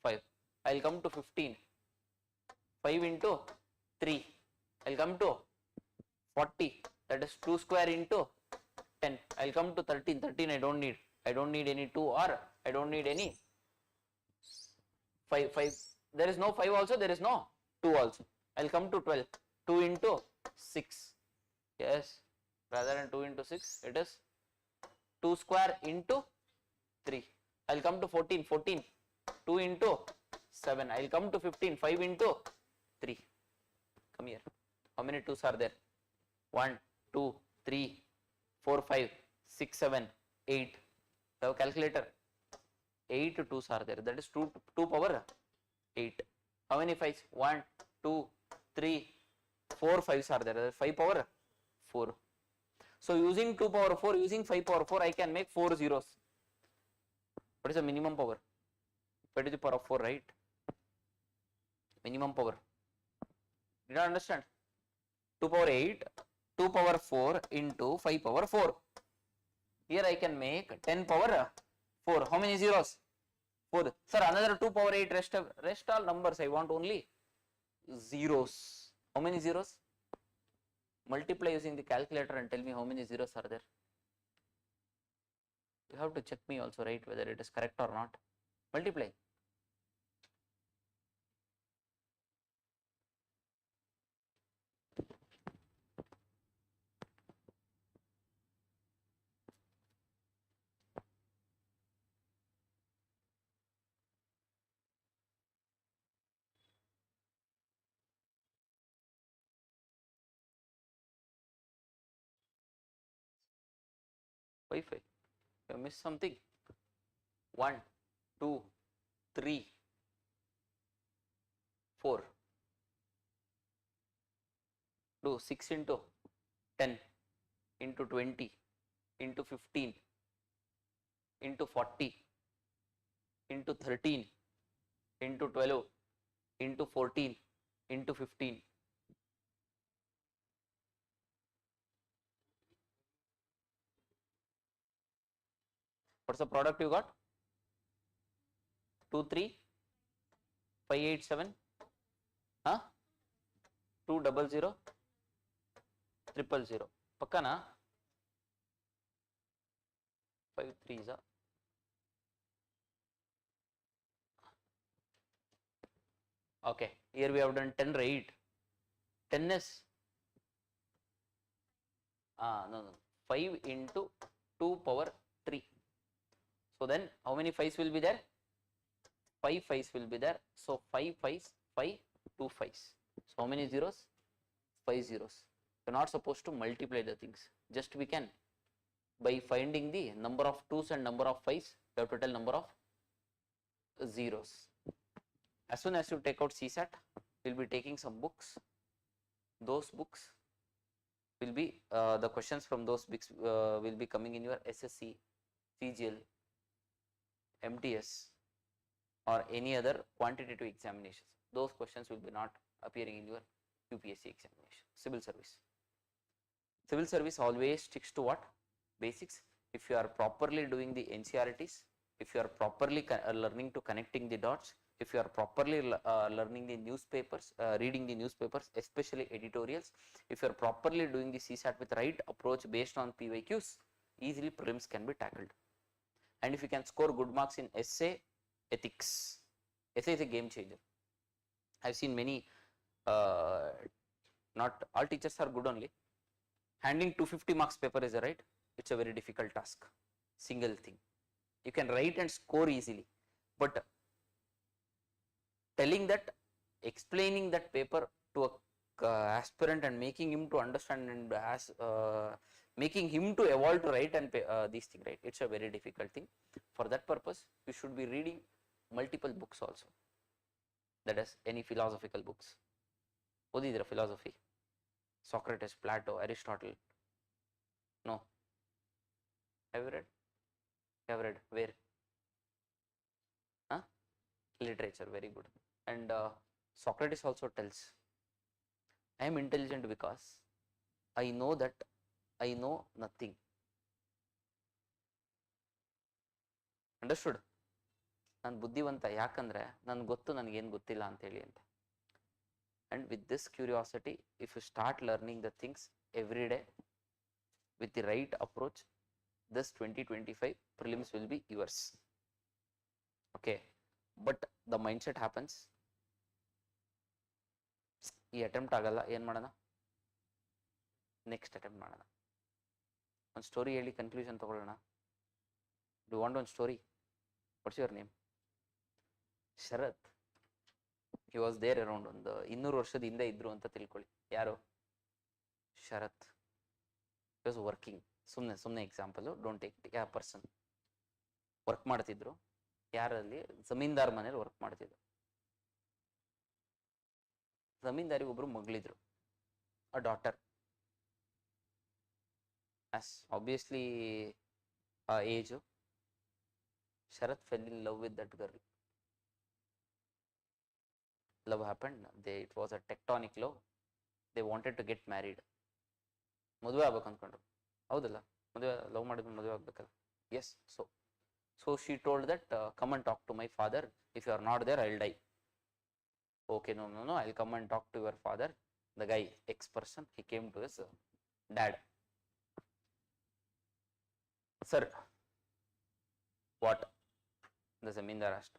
5. I will come to 15. 5 into 3. I will come to 40. That is 2 square into 10. I will come to 13. 13 I don't need. I don't need any 2 or I don't need any 5. 5. There is no 5 also. There is no 2 also. I will come to 12. 2 into 6. Yes. Rather than 2 into 6, it is 2 square into 3. I will come to 14. 14. 2 into 7. I will come to 15. 5 into 3. Come here. How many 2s are there? 1, 2, 3, 4, 5, 6, 7, 8. Have a calculator. 8 2s are there. That is 2 power 8. How many 5s? 1, 2, 3, 4 5s are there. That is 5 power 4. So using 2 power 4, using 5 power 4, I can make 4 zeros. What is the minimum power? 5 to the power of 4, right? Minimum power. Did you understand? 2 power 8, 2 power 4 into 5 power 4. Here I can make 10 power 4. How many zeros? 4. Sir, another 2 power 8. Rest all numbers. I want only zeros. How many zeros? Multiply using the calculator and tell me how many zeros are there. You have to check me also, right, whether it is correct or not. Multiply. Wi-Fi. You missed something. 1, 2, 3, 4. Do 6 into 10 into 20 into 15 into 40 into 13 into 12 into 14 into 15. What's the product you got? 23587, huh? 200 000. Pakkana? 5 3s. Okay, here we have done 10, right? 10 is no 5 into 2 power 3. So then how many 5s will be there? 5 5s will be there. So 5 5s, 5, 2 5s. So how many zeros? 5 zeros. You're not supposed to multiply the things. Just we can, by finding the number of 2s and number of 5s, you have to tell number of zeros. As soon as you take out CSAT, we'll be taking some books. Those books will be, the questions from those books will be coming in your SSC, CGL, MTS or any other quantitative examinations. Those questions will be not appearing in your UPSC examination. Civil service. Civil service always sticks to what? Basics. If you are properly doing the NCERTs, if you are properly learning to connecting the dots, if you are properly learning the newspapers, reading the newspapers, especially editorials, if you are properly doing the CSAT with right approach based on PYQs, easily prelims can be tackled. And if you can score good marks in essay, ethics, essay is a game changer. I have seen many, not all teachers are good only. Handling 250 marks paper is a right, it's a very difficult task, single thing. You can write and score easily, but telling that, explaining that paper to a aspirant and making him to understand and making him to evolve to write and these things, right, it's a very difficult thing. For that purpose, you should be reading multiple books also, that is any philosophical books. Odidira philosophy, Socrates, Plato, Aristotle? No. Have you read? Have read where? Huh? Literature, very good. And Socrates also tells, I am intelligent because I know that I know nothing. Understood? ನಾನು ಬುದ್ಧಿವಂತ ಯಾಕಂದ್ರೆ ನನ್ಗೆ ಗೊತ್ತು ನನಗೇನು ಗೊತ್ತಿಲ್ಲ ಅಂತ ಹೇಳಿ ಅಂತ. And with this curiosity, if you start learning the things every day with the right approach, this 2025 prelims will be yours. Okay, but the mindset happens, ಈ ಅಟೆಂಪ್ಟ್ ಆಗಲ್ಲ, ಏನು ಮಾಡೋಣ, ನೆಕ್ಸ್ಟ್ ಅಟೆಂಪ್ಟ್ ಮಾಡೋಣ. ಒಂದು ಸ್ಟೋರಿ ಹೇಳಿ ಕನ್ಕ್ಲೂಷನ್ ತಗೊಳ್ಳೋಣ. Do want one story? What's your name? Sharath. He was there around, ಒಂದು 200 ವರ್ಷದ ಹಿಂದೆ ಇದ್ರು ಅಂತ ತಿಳ್ಕೊಳ್ಳಿ. ಯಾರು? ಶರತ್. He was working. ಸುಮ್ಮನೆ ಎಕ್ಸಾಂಪಲ್, ಡೋಂಟ್ ಟೇಕ್ ಇಟ್. ಯಾವ ಪರ್ಸನ್ ವರ್ಕ್ ಮಾಡ್ತಿದ್ರು? ಯಾರಲ್ಲಿ? ಜಮೀನ್ದಾರ್ ಮನೇಲಿ ವರ್ಕ್ ಮಾಡ್ತಿದ್ರು. ಜಮೀನ್ದಾರಿಗೆ ಒಬ್ರು ಮಗಳಿದ್ರು, a daughter. as obviously age, Sharath fell in love with that girl. Love happened. It was a tectonic love. They wanted to get married. ಮದುವೆ ಆಗ್ಬೇಕು ಅಂದ್ಕೊಂಡ್ರು, ಹೌದಲ್ಲ? love ಮಾಡಿದ್ರು ಮದುವೆ ಆಗಬೇಕಲ್ಲ. Yes, so she told that come and talk to my father, if you are not there I'll die. Okay, no, I'll come and talk to your father. The guy, ex person, he came to his dad. Sir, what? The zamindar asked.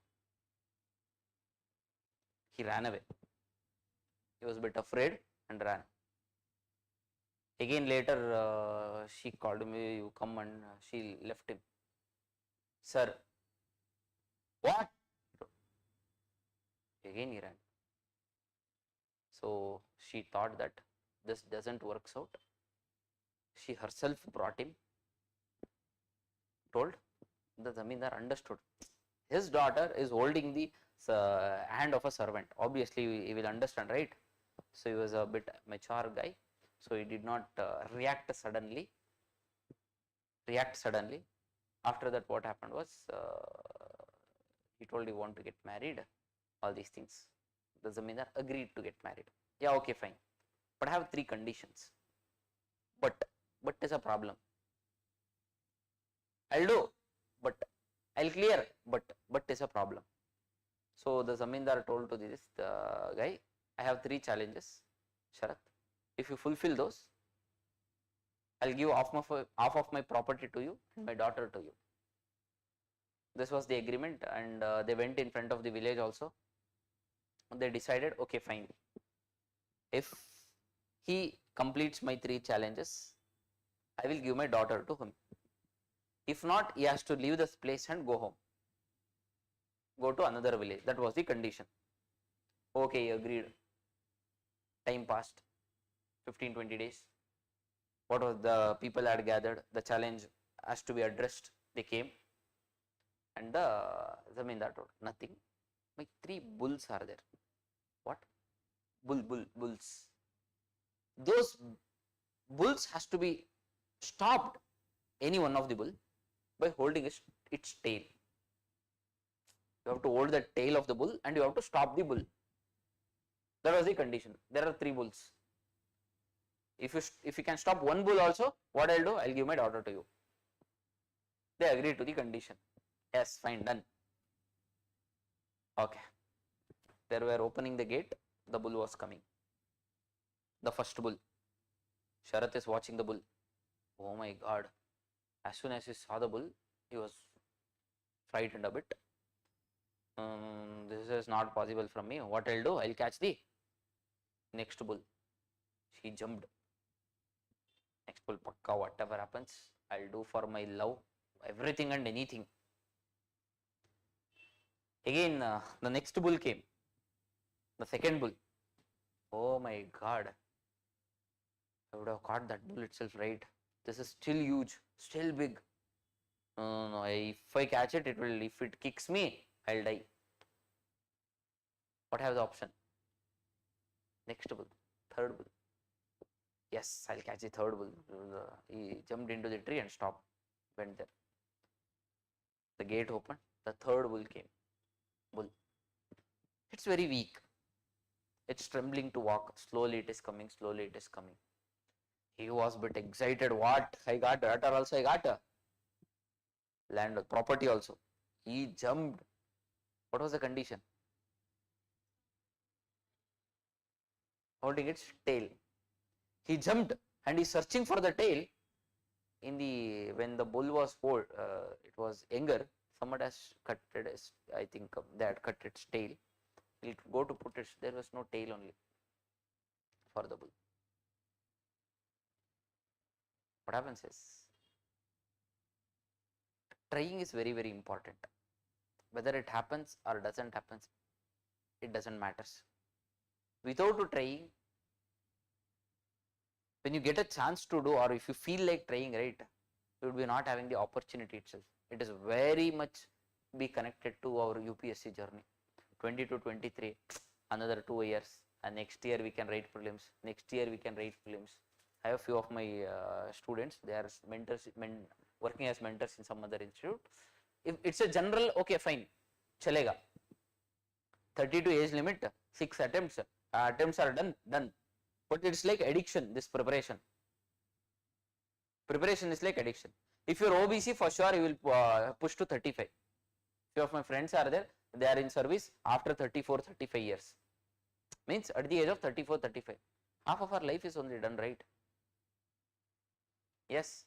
He ran away. He was a bit afraid and ran. Again later she called me, you come, and she left him. Sir, what? Again he ran. So she thought that this doesn't works out. She herself brought him, told. The zamindar understood. His daughter is holding the hand of a servant. Obviously he will understand, right? So he was a bit mature guy, so he did not react suddenly. After that, what happened was he told he want to get married, all these things. The zamindar agreed to get married. Yeah, okay, fine, but I have 3 conditions. But is a problem. I'll do, but I'll clear, but is a problem. So the zamindar told to this guy, I have 3 challenges, Sharat. If you fulfill those, I'll give half of my property to you and my daughter to you. This was the agreement, and they went in front of the village also. They decided, okay, fine, if he completes my 3 challenges, I will give my daughter to him. If not, he has to leave this place and go home, go to another village. That was the condition. Okay, he agreed. Time passed, 15-20 days. What was the people had gathered, the challenge has to be addressed. They came, and the zamindar told, nothing, my 3 bulls are there. What? Bulls. Those bulls has to be stopped, any one of the bull, by holding its tail. You have to hold the tail of the bull and you have to stop the bull. That was the condition. There are 3 bulls. If you can stop one bull also, what I'll do, I'll give my daughter to you. They agreed to the condition. Yes, fine, done. Okay. They were opening the gate. The bull was coming. The first bull. Sharat is watching the bull. Oh my God. As soon as he saw the bull, he was frightened a bit. This is not possible from me. What I'll do, I'll catch the next bull. She jumped. Next bull, pakka, whatever happens, I'll do for my love, everything and anything. Again, the next bull came. The second bull. Oh my God. I would have caught that bull itself, right? This is still huge, still big. No, if I catch it, if it kicks me, I'll die. What have the option? Next bull, third bull. Yes, I'll catch the third bull. He jumped into the tree and stopped, went there. The gate opened, the third bull came. Bull. It's very weak. It's trembling to walk. Slowly it is coming, slowly it is coming. He was a bit excited. What? I got daughter also, I got land, property also. He jumped. What was the condition? Holding its tail. He jumped and he's searching for the tail. When the bull was old, it was younger, someone has cut it, I think they had cut its tail. He'll go to put it, there was no tail only for the bull. What happens is, trying is very, very important. Whether it happens or doesn't happen, it doesn't matter. Without trying, when you get a chance to do, or if you feel like trying, right, you would be not having the opportunity itself. It is very much be connected to our UPSC journey. 20 to 23, another 2 years, and next year we can write prelims. Next year we can write prelims. I have a few of my students, they are mentors, working as mentors in some other institute. If it's a general, okay, fine, chalega. 32 age limit, 6 attempts are done. But it's like addiction, this preparation. Preparation is like addiction. If you're OBC, for sure you will push to 35. Few of my friends are there, they are in service after 34, 35 years. Means at the age of 34, 35. Half of our life is only done, right? Yes.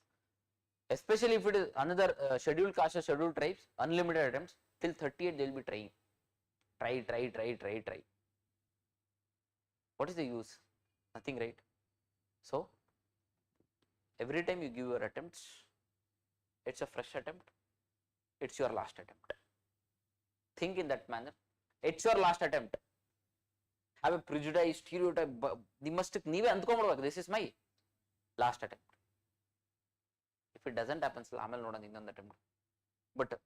Especially if it is another scheduled caste or scheduled tribes, unlimited attempts, till 38 they will be trying. Try. What is the use? Nothing, right? So, every time you give your attempts, it's a fresh attempt, it's your last attempt. Think in that manner. It's your last attempt. Have a prejudice, stereotype, this is my last attempt. If it doesn't happen, attempt. But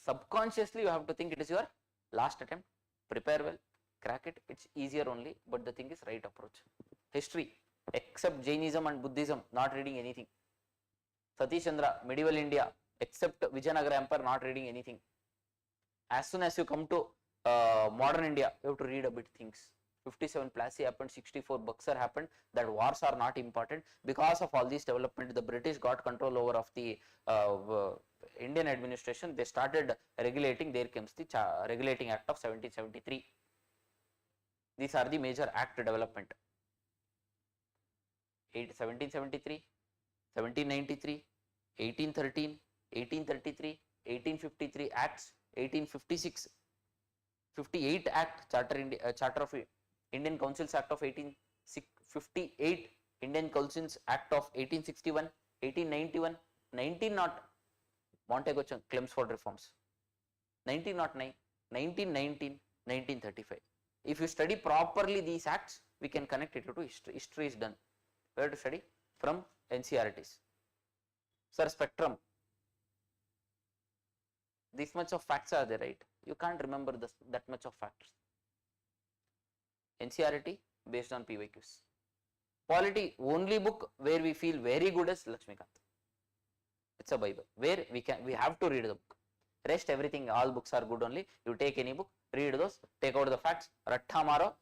subconsciously you have to think it is your last attempt. Prepare well, crack it, it's easier only, but the thing is right approach. History, except Jainism and Buddhism, not reading anything. Satish Chandra, medieval India, except Vijayanagara Empire, not reading anything. As soon as you come to modern India, you have to read a bit things. 57 Plassey happened, 64 Buxar happened, that wars are not important. Because of all these development, the British got control over of the Indian administration. They started regulating, there comes the Regulating Act of 1773. These are the major act development. 1773, 1793, 1813, 1833, 1853 acts, 1856, 58 act, Charter of Indian Councils Act of 1858, Indian Councils Act of 1861, 1891, 1900, Montego Chelmsford reforms, 1909, 1919, 1935. If you study properly these acts, we can connect it to history. History is done. Where to study? From NCERTs. Sir, spectrum. This much of facts are there, right? You can't remember that much of facts. NCERT based on PYQs. Polity, only book where we feel very good is Lakshmikant. It's a Bible where we have to read the book. Rest everything, all books are good only. You take any book, read those, take out the facts, ratta maro,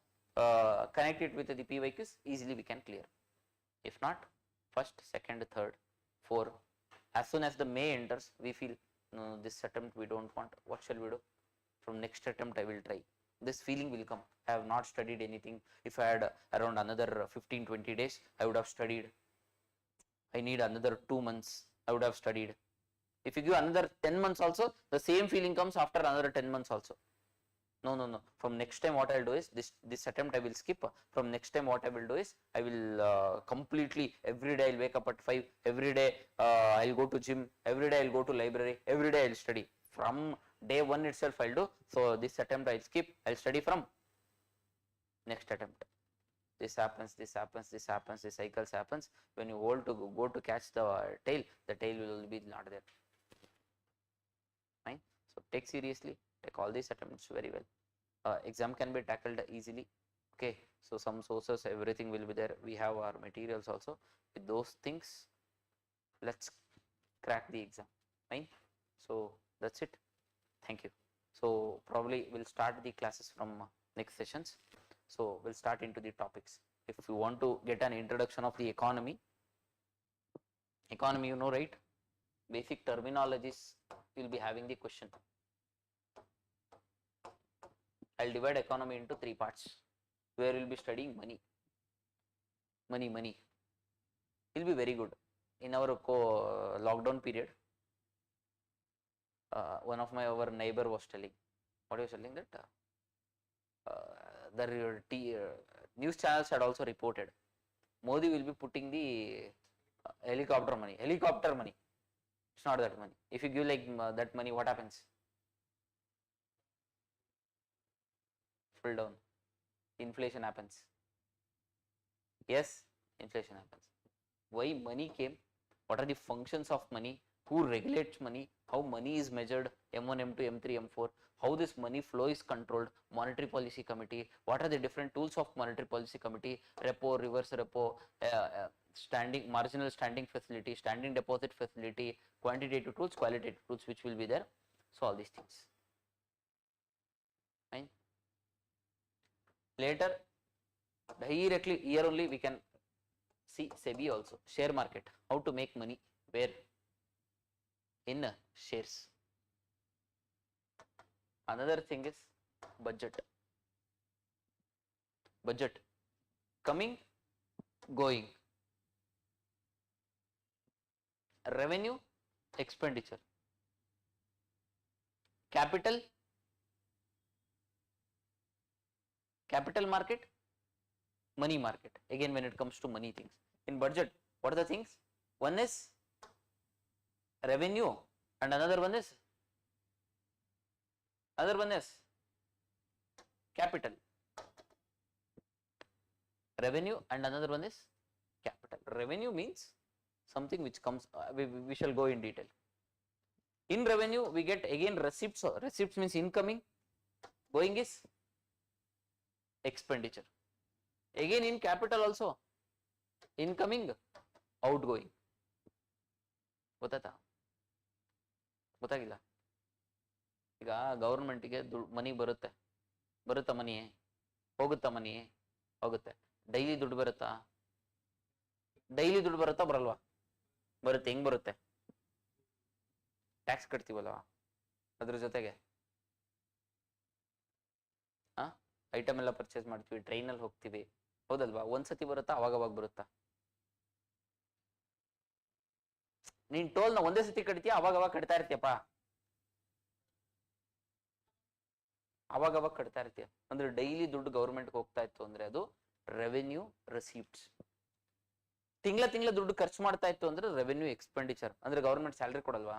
connect it with the PYQs, easily we can clear. If not, first, second, third, fourth, as soon as the May enters, we feel, no, this attempt we don't want, what shall we do? From next attempt I will try. This feeling will come. I have not studied anything. If I had around another 15-20 days, I would have studied. I need another 2 months, I would have studied. If you give another 10 months also, the same feeling comes after another 10 months also. No. From next time what I will do is, this attempt I will skip. From next time what I will do is, I will completely, every day I will wake up at 5, every day I will go to gym, every day I will go to library, every day I will study. From day 1 itself I will do. So this attempt I will skip, I will study from next attempt. This happens, this cycles happens. When you go to catch the tail will be not there. Fine. So take seriously, take all these attempts very well. Exam can be tackled easily. Okay, so some sources, everything will be there. We have our materials also. With those things, let's crack the exam. Fine. So that's it. Thank you. So probably we'll start the classes from next sessions. So we'll start into the topics. If you want to get an introduction of the economy, you know, right? Basic terminologies, you'll be having the question. I'll divide economy into 3 parts, where we'll be studying money. Money. It'll be very good. In our lockdown period, one of our neighbor was telling, what was telling that the news channels had also reported Modi will be putting the helicopter money. It's not that money. If you give like that money, what happens? Full down. Inflation happens. Yes, inflation happens. Why money came? What are the functions of money? Who regulates money? How money is measured? M1, M2, M3, M4. How this money flow is controlled? Monetary Policy Committee. What are the different tools of Monetary Policy Committee? Repo, reverse repo, marginal standing facility, standing deposit facility, quantitative tools, qualitative tools, which will be there. So all these things. Fine. Later, directly here only we can See SEBI also, share market, how to make money, where in shares. Another thing is budget. Budget, coming, going, revenue, expenditure, capital market, money market. Again, when it comes to money things in budget, what are the things? One is revenue and another one is capital. Revenue and another one is capital. Revenue means something which comes, we shall go in detail. In revenue we get again receipts. Receipts means incoming, going is expenditure. Again in capital also, incoming, outgoing. ಗೊತ್ತಾಯ್ತಾ? ಗೊತ್ತಾಗಿಲ್ಲ? ಈಗ ಗವರ್ಮೆಂಟ್ಗೆ ಮನಿ ಬರುತ್ತಾ ಮನಿ, ಹೋಗುತ್ತಾ ಮನಿ? ಹೋಗುತ್ತೆ. Daily ದುಡ್ಡು ಬರುತ್ತಾ? Daily ದುಡ್ಡು ಬರುತ್ತಾ ಬರಲ್ವಾ? ಬರುತ್ತೆ. ಹೆಂಗ್ ಬರುತ್ತೆ? ಟ್ಯಾಕ್ಸ್ ಕಟ್ತೀವಲ್ವಾ, ಅದ್ರ ಜೊತೆಗೆ ಐಟಮ್ ಎಲ್ಲ ಪರ್ಚೇಸ್ ಮಾಡ್ತೀವಿ, ಟ್ರೈನಲ್ಲಿ ಹೋಗ್ತೀವಿ, ಹೌದಲ್ವಾ? ಒಂದ್ಸತಿ ಬರುತ್ತಾ? ಅವಾಗ ಬರುತ್ತಾ? ನೀನ್ ಟೋಲ್ನ ಒಂದೇ ಸತಿ ಕಟ್ತೀಯ, ಅವಾಗ ಕಟ್ತಾ ಇರ್ತೀಯಪ್ಪ, ಅವಾಗ ಕಟ್ತಾ ಇರ್ತೀಯ. ಅಂದ್ರೆ ಡೈಲಿ ದುಡ್ಡು ಗೌರ್ಮೆಂಟ್ಗೆ ಹೋಗ್ತಾ ಇತ್ತು ಅಂದ್ರೆ ಅದು ರೆವೆನ್ಯೂ ರಿಸೀಪ್ಟ್ಸ್. ತಿಂಗಳ ದುಡ್ಡು ಖರ್ಚು ಮಾಡ್ತಾ ಇತ್ತು ಅಂದ್ರೆ ರೆವೆನ್ಯೂ ಎಕ್ಸ್ಪೆಂಡಿಚರ್. ಅಂದ್ರೆ ಗೌರ್ಮೆಂಟ್ ಸ್ಯಾಲರಿ ಕೊಡಲ್ವಾ?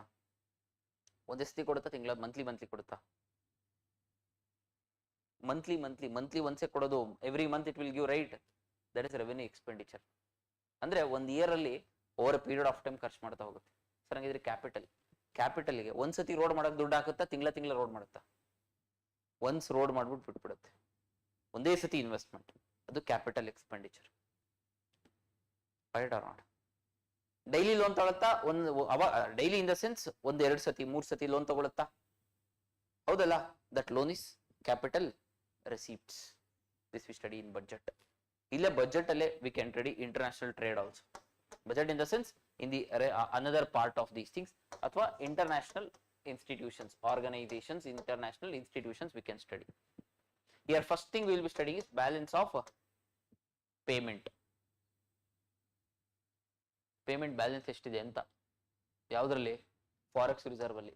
ಒಂದೇ ಸತಿ ಕೊಡುತ್ತಾ? ತಿಂಗಳ ಮಂತ್ಲಿ ಕೊಡುತ್ತಾ? ಮಂತ್ಲಿ ಒಂದ್ಸೆ ಕೊಡೋದು. Every month it will give, right? That is revenue expenditure. ಅಂದ್ರೆ ಒಂದ್ ಇಯರ್ ಅಲ್ಲಿ over a period of time ಖರ್ಚು ಮಾಡ್ತಾ ಹೋಗುತ್ತೆ. ಸರ್ ಹಂಗಿದ್ರೆ ಕ್ಯಾಪಿಟಲ್ಗೆ ಒಂದ್ಸತಿ ರೋಡ್ ಮಾಡಕ್ ದುಡ್ಡು ಹಾಕುತ್ತಾ? ತಿಂಗಳ ರೋಡ್ ಮಾಡುತ್ತಾ? ಒನ್ಸ್ ರೋಡ್ ಮಾಡ್ಬಿಟ್ಟು ಬಿಟ್ಬಿಡುತ್ತೆ, ಒಂದೇ ಸತಿ ಇನ್ವೆಸ್ಟ್ಮೆಂಟ್. ಅದು capital expenditure. Right or not? Daily loan ತಗೊಳುತ್ತಾ? ಡೈಲಿ ಇನ್ ದ ಸೆನ್ಸ್ 1-2 ಸತಿ 3 ಸತಿ ಲೋನ್ ತಗೊಳುತ್ತಾ? ಹೌದಲ್ಲ? That loan is capital receipts. This we study in budget. ಇಲ್ಲೇ ಬಜೆಟ್ ಅಲ್ಲೇ we can study international trade also. Budget in the sense in the another part of these things, ಅಥವಾ international institutions, organizations, international institutions we can study. Here first thing we will be studying is balance of payment. Payment balance ಎಷ್ಟಿದೆ ಅಂತ. ಯಾವುದರಲ್ಲಿ? Forex reserve ಅಲ್ಲಿ.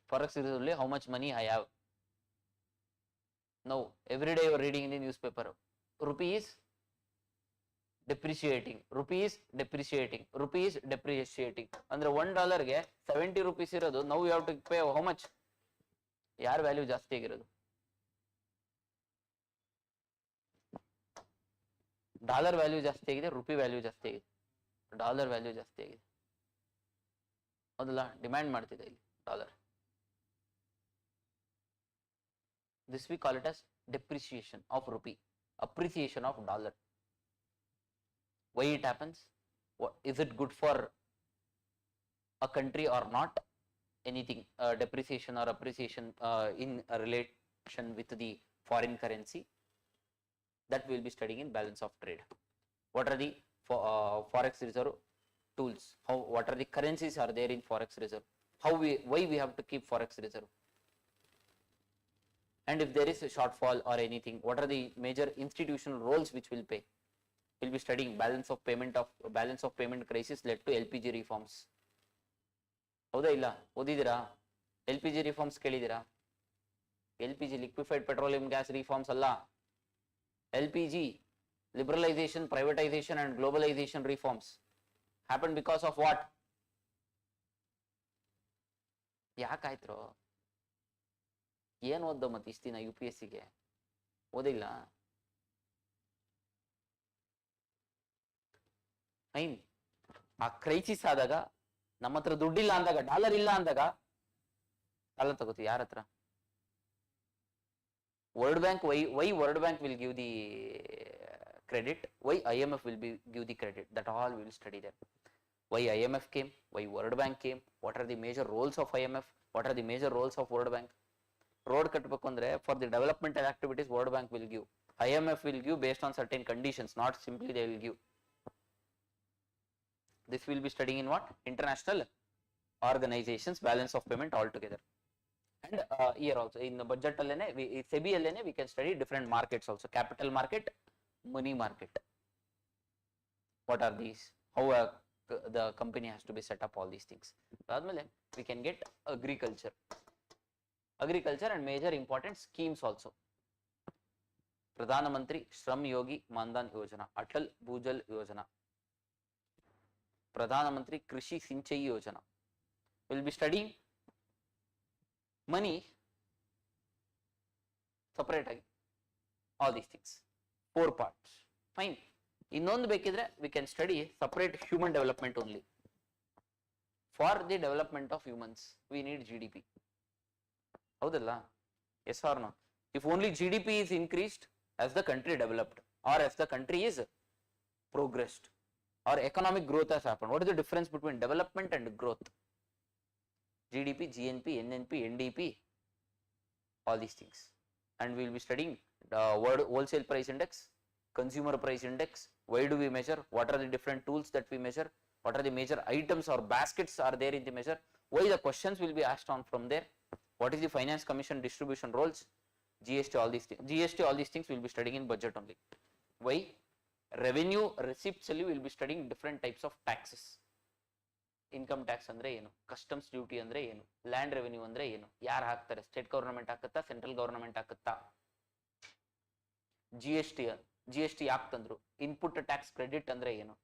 Forex reserve ಅಲ್ಲಿ how much money I have. Now every day you are reading in the newspaper, rupee is depreciating. ಅಂದ್ರೆ $1 ಗೆ 70 rupees ಇರೋದು. now you have to pay how much? ಯಾರ value ಜಾಸ್ತಿ ಆಗಿರೋದು? ಡಾಲರ್ ವ್ಯಾಲ್ಯೂ ಜಾಸ್ತಿ ಆಗಿದೆ, ರುಪಿ ವ್ಯಾಲ್ಯೂ ಜಾಸ್ತಿ ಆಗಿದೆ? ಡಾಲರ್ ವ್ಯಾಲ್ಯೂ ಜಾಸ್ತಿ ಆಗಿದೆ, ಹೌದಲ್ಲ? ಡಿಮ್ಯಾಂಡ್ ಮಾಡ್ತಿದೆ ಇಲ್ಲಿ dollar. This we call it as depreciation of rupee, appreciation of dollar. Why it happens? Is it good for a country or not? Anything depreciation or appreciation in a relation with the foreign currency, that we will be studying in balance of trade. What are the forex reserve tools? What are the currencies are there in forex reserve? Why we have to keep forex reserve? And if there is a shortfall or anything, what are the major institutional roles which will play? We'll be studying balance of payment crisis led to LPG reforms. ಹೌದಾ ಇಲ್ಲ? ಓದಿದಿರಾ? LPG reforms ಕೇಳಿದಿರಾ? LPG liquefied petroleum gas reforms ಅಲ್ಲ. LPG liberalization, privatization and globalization reforms happened because of what? ಯಾಕಾಯ್ತು? ಏನ್ ಓದ್ದೋ ಮತ್ತೆ ಇಷ್ಟ ದಿನ UPSCಗೆ? ಓದಿಲ್ಲ? ಆ crisis ಆದಾಗ, ನಮ್ಮ ಹತ್ರ ದುಡ್ಡಿಲ್ಲ ಅಂದಾಗ, ಡಾಲರ್ ಇಲ್ಲ ಅಂದಾಗ ಡಾಲರ್ ತಗೋತೀವಿ. ಯಾರ ಹತ್ರ? World bank. Why world bank will give the credit? Why IMF will give the credit? That all we will study there. Why IMF came? Why World Bank came? What are the major roles of IMF? What are the major roles of World Bank? Road ಕಟ್ಟಬೇಕು ಅಂದ್ರೆ for the developmental activities world bank will give. IMF will give based on certain conditions, not simply they will give. This will be studying in what? International organizations, balance of payment altogether. And here also in the budget SEBI we can study different markets also, capital market, money market. What are these? How the company has to be set up, all these things. We can get agriculture and major important schemes also. Pradhan Mantri Shram Yogi Mandan Yojana, Atal Bhujal Yojana, Pradhan Mantri Krishi Sinchai Yojana. We will be studying money separate, all these things, 4 parts. Fine. ಇನ್ನೊಂದು ಬೇಕಿದ್ರೆ we can study separate human development only. For the development of humans we need GDP. ಹೌದಲ್ಲ? Yes or no? If only GDP is increased as the country developed, or as the country is progressed, or economic growth has happened. What is the difference between development and growth? GDP, GNP, NNP, NDP, all these things. And we will be studying world wholesale price index, consumer price index. Why do we measure? What are the different tools that we measure? What are the major items or baskets are there in the measure? Why the questions will be asked on from there? What is the finance commission distribution roles? GST, all these things. GST, all these things we will be studying in budget only. Why? Revenue receipts we will be studying different types of taxes. Income tax andre ಏನು, customs duty andre ಏನು, land revenue andre ಏನು, ಯಾರು ಹಾಕ್ತಾರೆ, state government ಹಾಕುತ್ತಾ, central government ಹಾಕುತ್ತಾ, GST ಯಾಕೆ ತಂದ್ರು, input tax credit ಅಂದ್ರೆ ಏನು.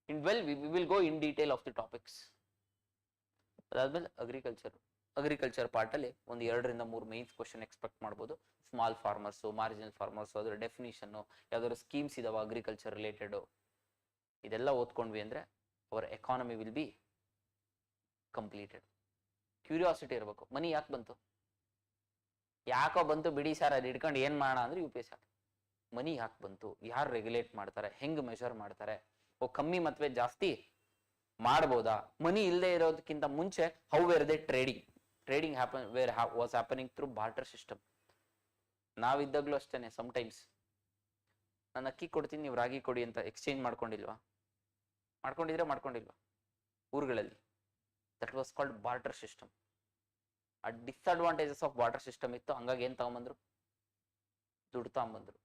In we will go in detail of the topics. ಅದಾದ್ಮೇಲೆ ಅಗ್ರಿಕಲ್ಚರ್ ಪಾರ್ಟ್ ಅಲ್ಲಿ ಒಂದು 2 ರಿಂದ 3 ಮೇನ್ಸ್ ಕ್ವೆಶ್ಚನ್ ಎಕ್ಸ್ಪೆಕ್ಟ್ ಮಾಡಬಹುದು. ಸ್ಮಾಲ್ ಫಾರ್ಮರ್ಸ್, ಮಾರ್ಜಿನಲ್ ಫಾರ್ಮರ್ಸ್, ಅದರ ಡೆಫಿನಿಷನ್, ಯಾವ್ದಾದ್ರು ಸ್ಕೀಮ್ಸ್ ಇದಾವ ಅಗ್ರಿಕಲ್ಚರ್ ರಿಲೇಟೆಡ್, ಇದೆಲ್ಲ ಓದ್ಕೊಂಡ್ವಿ ಅಂದ್ರೆ our economy will be completed. Curiosity ಇರಬೇಕು. ಮನಿ ಯಾಕೆ ಬಂತು, ಯಾಕೋ ಬಂತು ಬಿಡಿ ಸರ್, ಅದು ಇಟ್ಕೊಂಡು ಏನ್ ಮಾಡೋಣ ಅಂದ್ರೆ UPSC. ಮನಿ ಯಾಕೆ ಬಂತು, ಯಾರು ರೆಗ್ಯುಲೇಟ್ ಮಾಡ್ತಾರೆ, ಹೆಂಗ್ ಮೆಷರ್ ಮಾಡ್ತಾರೆ, ಕಮ್ಮಿ ಮತ್ತೆ ಜಾಸ್ತಿ ಮಾಡ್ಬೋದಾ, ಮನಿ ಇಲ್ಲದೆ ಇರೋದಕ್ಕಿಂತ ಮುಂಚೆ how where they trading was happening through barter system. ನಾವಿದ್ದಾಗ್ಲೂ ಅಷ್ಟೇನೆ, ಸಮ್ಟೈಮ್ಸ್ ನಾನು ಅಕ್ಕಿ ಕೊಡ್ತೀನಿ ನೀವು ರಾಗಿ ಕೊಡಿ ಅಂತ ಎಕ್ಸ್ಚೇಂಜ್ ಮಾಡ್ಕೊಂಡಿಲ್ವಾ ಊರುಗಳಲ್ಲಿ? That was called barter system. ಆ ಡಿಸ್ಅಡ್ವಾಂಟೇಜಸ್ ಆಫ್ ಬಾರ್ಟರ್ ಸಿಸ್ಟಮ್ ಇತ್ತು. ಹಂಗಾಗಿ ಏನ್ ತಗೊಂಬಂದ್ರು, ದುಡ್ಡು ತಗೊಂಬಂದ್ರು.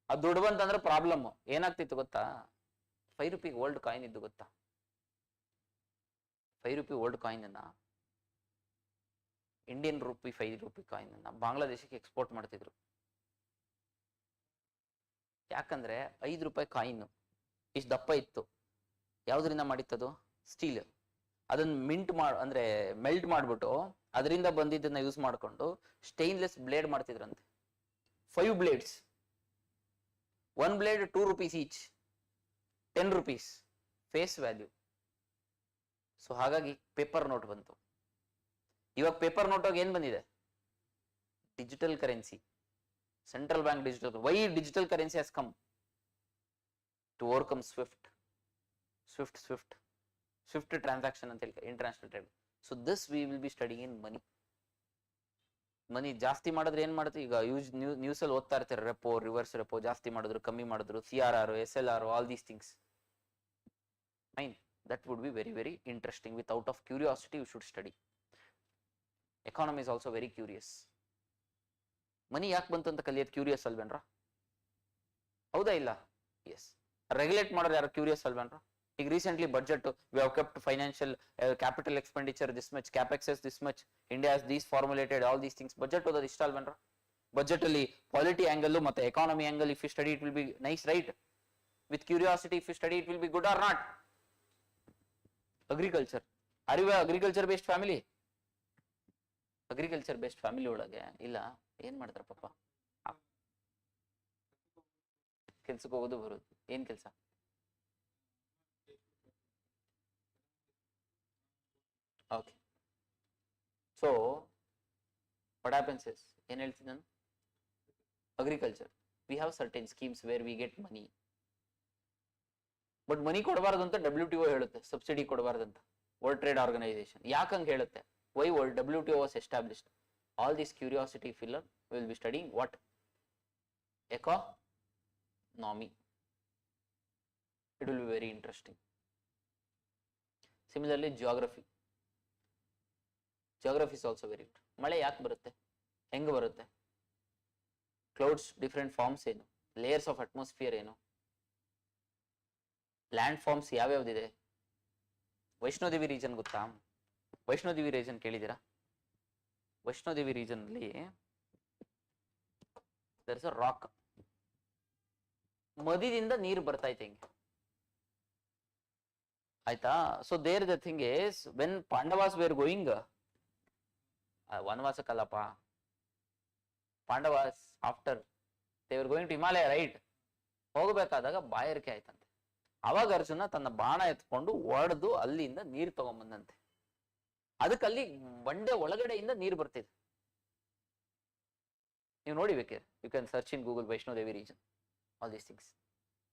ಆ ದುಡ್ಡು ಬಂತಂದ್ರೆ ಪ್ರಾಬ್ಲಮ್ ಏನಾಗ್ತಿತ್ತು ಗೊತ್ತಾ, 5 ರೂಪಿ ಓಲ್ಡ್ ಕಾಯಿನ್ ಇದ್ದು ಗೊತ್ತಾ, 5 ರೂಪಿ ಓಲ್ಡ್ ಕಾಯಿನ್ ಅನ್ನ, ಇಂಡಿಯನ್ ರೂಪಿ 5 ರೂಪಿ ಕಾಯಿನ್ ಅನ್ನ ಬಾಂಗ್ಲಾದೇಶಕ್ಕೆ ಎಕ್ಸ್ಪೋರ್ಟ್ ಮಾಡ್ತಿದ್ರು. ಯಾಕಂದ್ರೆ 5 ರೂಪಾಯಿ ಕಾಯಿನ್ ಇಷ್ಟು ದಪ್ಪ ಇತ್ತು. ಯಾವ್ದ್ರಿಂದ ಮಾಡಿತ್ತದು? ಸ್ಟೀಲ್. ಅದನ್ನ ಅಂದ್ರೆ ಮೆಲ್ಟ್ ಮಾಡ್ಬಿಟ್ಟು ಅದರಿಂದ ಬಂದಿದ್ದನ್ನ ಯೂಸ್ ಮಾಡ್ಕೊಂಡು ಸ್ಟೈನ್ಲೆಸ್ ಬ್ಲೇಡ್ ಮಾಡ್ತಿದ್ರಂತೆ. 5 blades, 1 blade 2 rupees each, 10 rupees face value. So ಹಾಗಾಗಿ ಪೇಪರ್ ನೋಟ್ ಬಂತು. ಇವಾಗ ಪೇಪರ್ ನೋಟ್ ಏನ್ ಬಂದಿದೆ? Digital currency, central bank digital. Why digital currency has come? To overcome swift transaction ಅಂತ ಹೇಳಿ, international trade. So this we will be studying in money ಜಾಸ್ತಿ ಮಾಡಿದ್ರೆ ಏನ್ ಮಾಡುತ್ತೆ? ಈಗ ನ್ಯೂಸ್ ಅಲ್ಲಿ ಓದ್ತಾ ಇರ್ತಾರೆ, ರೆಪೋ, ರಿವರ್ಸ್ ರೆಪೋ ಜಾಸ್ತಿ ಮಾಡಿದ್ರು, ಕಮ್ಮಿ ಮಾಡಿದ್ರು, CRR, SLR, all these things. Fine, that would be very very interesting. With out of curiosity you should study. Economy is also very curious. ಮನಿ ಯಾಕೆ ಬಂತು ಅಂತ ಕಲಿಯೋದು ಕ್ಯೂರಿಯಸ್ ಅಲ್ವೇನ್ರ? ಹೌದಾ ಇಲ್ಲ? ಎಸ್. ರೆಗ್ಯುಲೇಟ್ ಮಾಡೋರು ಯಾರು ಕ್ಯೂರಿಯಸ್ ಅಲ್ವೇನ್ರ? ಈಗ recently budget, we have kept financial capital expenditure this much, capex this much, India has these formulated all these things. Budget ಓದೋದು ಇಷ್ಟ ಅಲ್ವೇನ್ರ? ಬಜೆಟ್ ಅಲ್ಲಿ ಪಾಲಿಟಿ ಆಂಗಲ್ ಮತ್ತೆ economy angle, if you study it will be nice, right? With curiosity if you study it will be good or not? Agriculture, are you agriculture based family? Agriculture based family ಒಳಗೆ ಇಲ್ಲ, ಏನ್ ಮಾಡ್ತಾರ ಪಾಪ, ಕೆಲ್ಸಕ್ಕೆ ಹೋಗೋದು ಬರೋದು. ಏನ್ ಕೆಲಸ? Okay. So what happens is, ಏನ್ ಹೇಳ್ತೀನಿ ನಾನು, agriculture we have certain schemes where we get money, but money ಕೊಡಬಾರ್ದು ಅಂತ WTO ಹೇಳುತ್ತೆ, ಸಬ್ಸಿಡಿ ಕೊಡಬಾರ್ದಂತ, ವರ್ಲ್ಡ್ ಟ್ರೇಡ್ ಆರ್ಗನೈಸೇಷನ್. ಯಾಕಂಗ್ ಹೇಳುತ್ತೆ? Why world WTO was established? All this curiosity filler will be studying what economy. It will be very interesting. Similarly, geography. Geography is also very good. ಮಳೆ ಯಾಕೆ ಬರುತ್ತೆ, ಹೆಂಗೆ ಬರುತ್ತೆ, clouds different forms ಏನು, layers of atmosphere ಏನು, land forms ಯಾವ್ಯಾವ್ದಿದೆ, Vaishno Devi region ಗೊತ್ತಾ, Vaishno Devi region ಕೇಳಿದ್ದೀರಾ, ವೈಷ್ಣೋದೇವಿ ರೀಜನ್ ಅಲ್ಲಿ there is a rock, ಮದಿದಿಂದ ನೀರು ಬರ್ತಾ ಐತೆ ಹಿಂಗೆ ಆಯ್ತಾ. So there the thing is when Pandavas were going, ವನವಾಸಕ್ಕಲ್ಲಪ್ಪ, Pandavas after they were going to Himalaya right, ಹೋಗಬೇಕಾದಾಗ ಬಾಯಾರಿಕೆ ಆಯ್ತಂತೆ. ಅವಾಗ ಅರ್ಜುನ ತನ್ನ ಬಾಣ ಎತ್ಕೊಂಡು ಒಡೆದು ಅಲ್ಲಿಂದ ನೀರು ತಗೊಂಬಂದಂತೆ. ಅದಕ್ಕಲ್ಲಿ ಬಂಡೆ ಒಳಗಡೆಯಿಂದ ನೀರು ಬರ್ತಿದೆ. ನೀವು ನೋಡಿ ಬೇಕಿದ್ರೆ you can search in Google Vaishno Devi region, all these things.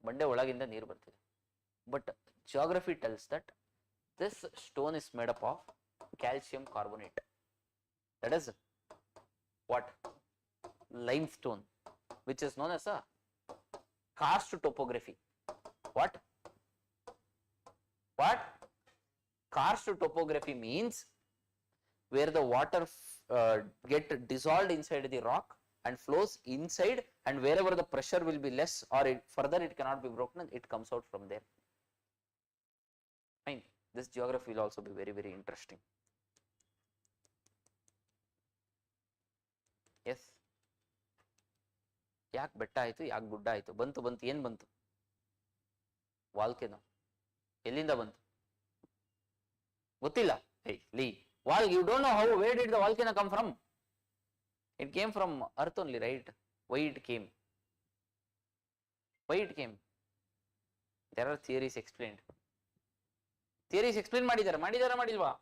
ಬಂಡೆ ಒಳಗಿಂದ ನೀರು ಬರ್ತಿದೆ. But geography tells that this stone is made up of calcium carbonate. That is what? Limestone, which is known as a karst topography. What? Karst topography means where the water get dissolved inside the rock and flows inside, and wherever the pressure will be less or further it cannot be broken, it comes out from there. Fine. This geography will also be very, very interesting. Yes. ಯಾಕೆ ಬೆಟ್ಟ ಆಯ್ತು, ಯಾಕೆ ಗುಡ್ಡ ಆಯ್ತು, ಬಂತು ಏನ್ ಬಂತು, volcano, ಎಲ್ಲಿಂದ ಬಂತು ಗೊತ್ತಿಲ್ಲ. You don't know how, where did the volcano come from? It came from earth only, right? Why it came? There are theories explained. Theories explain ಮಾಡಿಲ್ವಾ?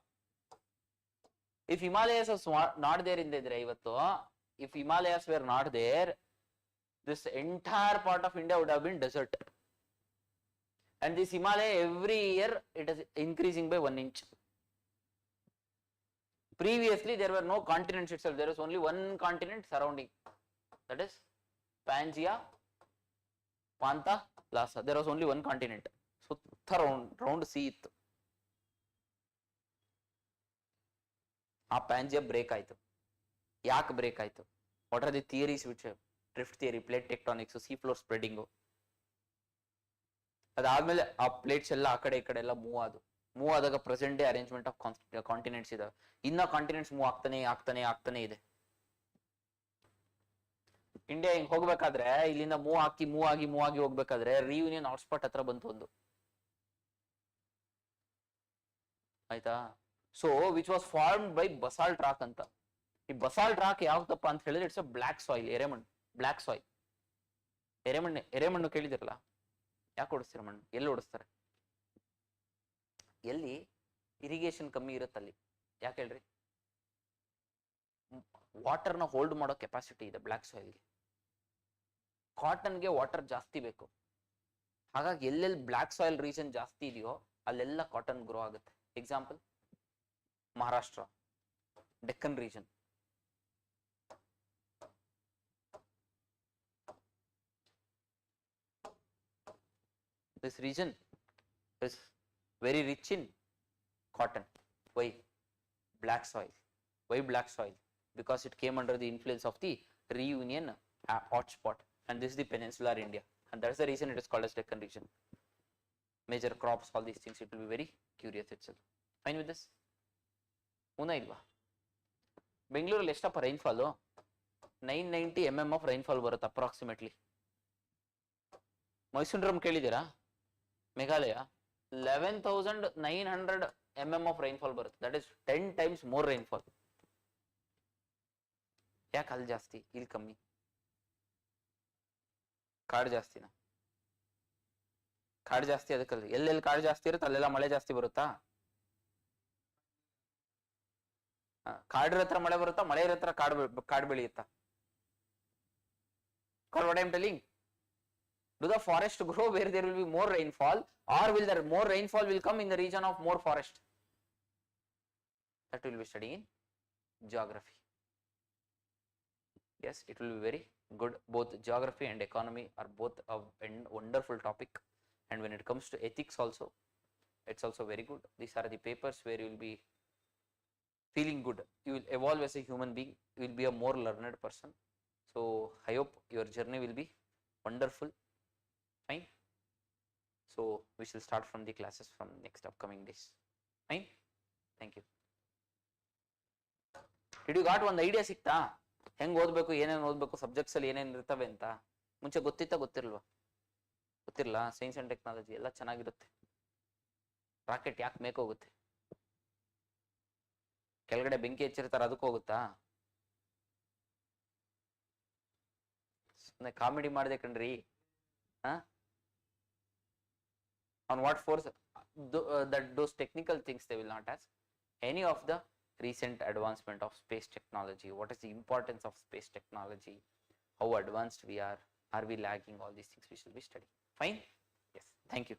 If Himalayas was not there ಇದ್ರೆ ಇವತ್ತು, if Himalayas were not there, this entire part of India would have been desert. And this Himalaya every year it is increasing by 1 inch. Previously there were no continents itself, there was only one continent surrounding, that is Pangaea, Panta, Lhasa. There was only one continent. ಸುತ್ತ round sea ಇತ್ತು. ಆ Pangaea break ಆಯ್ತು. ಯಾಕೆ break ಆಯ್ತು? What are the theories which drift theory, plate tectonics, sea floor spreading. ಅದಾದ್ಮೇಲೆ ಆ plates ಎಲ್ಲ ಆ ಕಡೆ ಈ ಕಡೆ ಎಲ್ಲ ಮೂವ್ ಆದಾಗ present day arrangement of continents ಇದಾವೆ. ಇನ್ನ ಕಾಂಟಿನೆಂಟ್ಸ್ ಮೂವ್ ಆಗ್ತಾನೆ ಇದೆ. ಇಂಡಿಯಾ ಹಿಂಗ್ ಹೋಗ್ಬೇಕಾದ್ರೆ ಇಲ್ಲಿಂದ ಮೂವ್ ಆಗಿ ಹೋಗ್ಬೇಕಾದ್ರೆ ರಿಯೂನಿಯನ್ ಹಾಟ್ಸ್ಪಾಟ್ ಹತ್ರ ಬಂತು ಒಂದು, ಆಯ್ತಾ. So which was formed by basalt rock ಅಂತ. ಈ ಬಸಾಲ್ಟ್ ರಾಕ್ ಯಾವ್ದಪ್ಪ ಅಂತ ಹೇಳಿದ್ರೆ ಇಟ್ಸ್ ಅ ಬ್ಲಾಕ್ ಸಾಯಿಲ್, ಎರೆಮಣ್ಣು, ಬ್ಲಾಕ್ ಸಾಯಿಲ್. ಎರೆಮಣ್ಣು ಕೇಳಿದಿರಲ್ಲ, ಯಾಕೆ ಓಡಿಸ್ತೀರ ಮಣ್ಣು? ಎಲ್ಲಿ ಓಡಿಸ್ತಾರೆ? ಎಲ್ಲಿ ಇರಿಗೇಷನ್ ಕಮ್ಮಿ ಇರುತ್ತಲ್ಲಿ. ಯಾಕೆ ಹೇಳ್ರಿ? ವಾಟರ್ನ ಹೋಲ್ಡ್ ಮಾಡೋ ಕೆಪಾಸಿಟಿ ಇದೆ ಬ್ಲಾಕ್ ಸಾಯಿಲ್ಗೆ. ಕಾಟನ್ಗೆ ವಾಟರ್ ಜಾಸ್ತಿ ಬೇಕು. ಹಾಗಾಗಿ ಎಲ್ಲೆಲ್ಲಿ ಬ್ಲಾಕ್ ಸಾಯಿಲ್ ರೀಜನ್ ಜಾಸ್ತಿ ಇದೆಯೋ ಅಲ್ಲೆಲ್ಲ ಕಾಟನ್ ಗ್ರೋ ಆಗುತ್ತೆ. Example Maharashtra, Deccan region. This region is very rich in cotton. Why? Black soil. Why black soil? Because it came under the influence of the reunion hotspot, and this is the peninsular India, and that's the reason it is called as Deccan region. Major crops, all these things, it will be very curious itself. Fine with this? Una ilva? Bangalore ಅಲ್ಲಿ ಎಷ್ಟಪ್ಪ rainfall? 990 mm of rainfall ಬರುತ್ತೆ approximately. Mysuru drum ಕೇಳಿದ್ದೀರಾ? Meghalaya 11,900 mm of rainfall ಬರುತ್ತೆ. That is 10 times more rainfall. ಯಾಕೆ ಅಲ್ಲಿ ಜಾಸ್ತಿ ಇಲ್ಲಿ ಕಮ್ಮಿ? ಕಾಡು ಜಾಸ್ತಿನ? ಕಾಡು ಜಾಸ್ತಿ ಅದಕ್ಕಲ್ಲಿ. ಎಲ್ಲೆಲ್ಲಿ ಕಾಡು ಜಾಸ್ತಿ ಇರುತ್ತೆ ಅಲ್ಲೆಲ್ಲ ಮಳೆ ಜಾಸ್ತಿ ಬರುತ್ತಾ? ಕಾಡಿರ ಹತ್ರ ಮಳೆ ಬರುತ್ತಾ, ಮಳೆ ಇರೋ ಹತ್ರ ಕಾಡು ಬೆಳೆಯುತ್ತಾ? what I am telling? Do the forest grow where there will be more rainfall, or will there more rainfall will come in the region of more forest? That will be studying in geography. Yes, it will be very good. Both geography and economy are both a wonderful topic, and when it comes to ethics also, it's also very good. These are the papers where you will be feeling good. You will evolve as a human being. You will be a more learned person. So I hope your journey will be wonderful. Fine. So we shall start from the classes from next upcoming days. Fine. Thank you. Did you got one idea ಸಿಕ್ತಾ ಹೆಂಗ್ ಓದಬೇಕು ಏನೇನು ಓದಬೇಕು subjects ಅಲ್ಲಿ ಏನೇನು ಇರ್ತವೆ ಅಂತ ಮುಂಚೆ ಗೊತ್ತಿರಲ್ವಾ ಗೊತ್ತಿರಲ್ಲ ಸೈನ್ಸ್ ಅಂಡ್ ಟೆಕ್ನಾಲಜಿ ಎಲ್ಲ ಚೆನ್ನಾಗಿರುತ್ತೆ ರಾಕೆಟ್ ಯಾಕೆ ಮೇಕ್ ಹೋಗುತ್ತೆ ಕೆಳಗಡೆ ಬೆಂಕಿ ಹಚ್ಚಿರ್ತಾರೆ ಅದಕ್ಕೆ ಹೋಗುತ್ತಾ ಕಾಮಿಡಿ ಮಾಡಿದೆ ಕಣ್ರಿ on what force that those technical things they will not ask. Any of the recent advancement of space technology, what is the importance of space technology, how advanced we are we lagging, all these things we should be studying. Fine. Yes, thank you.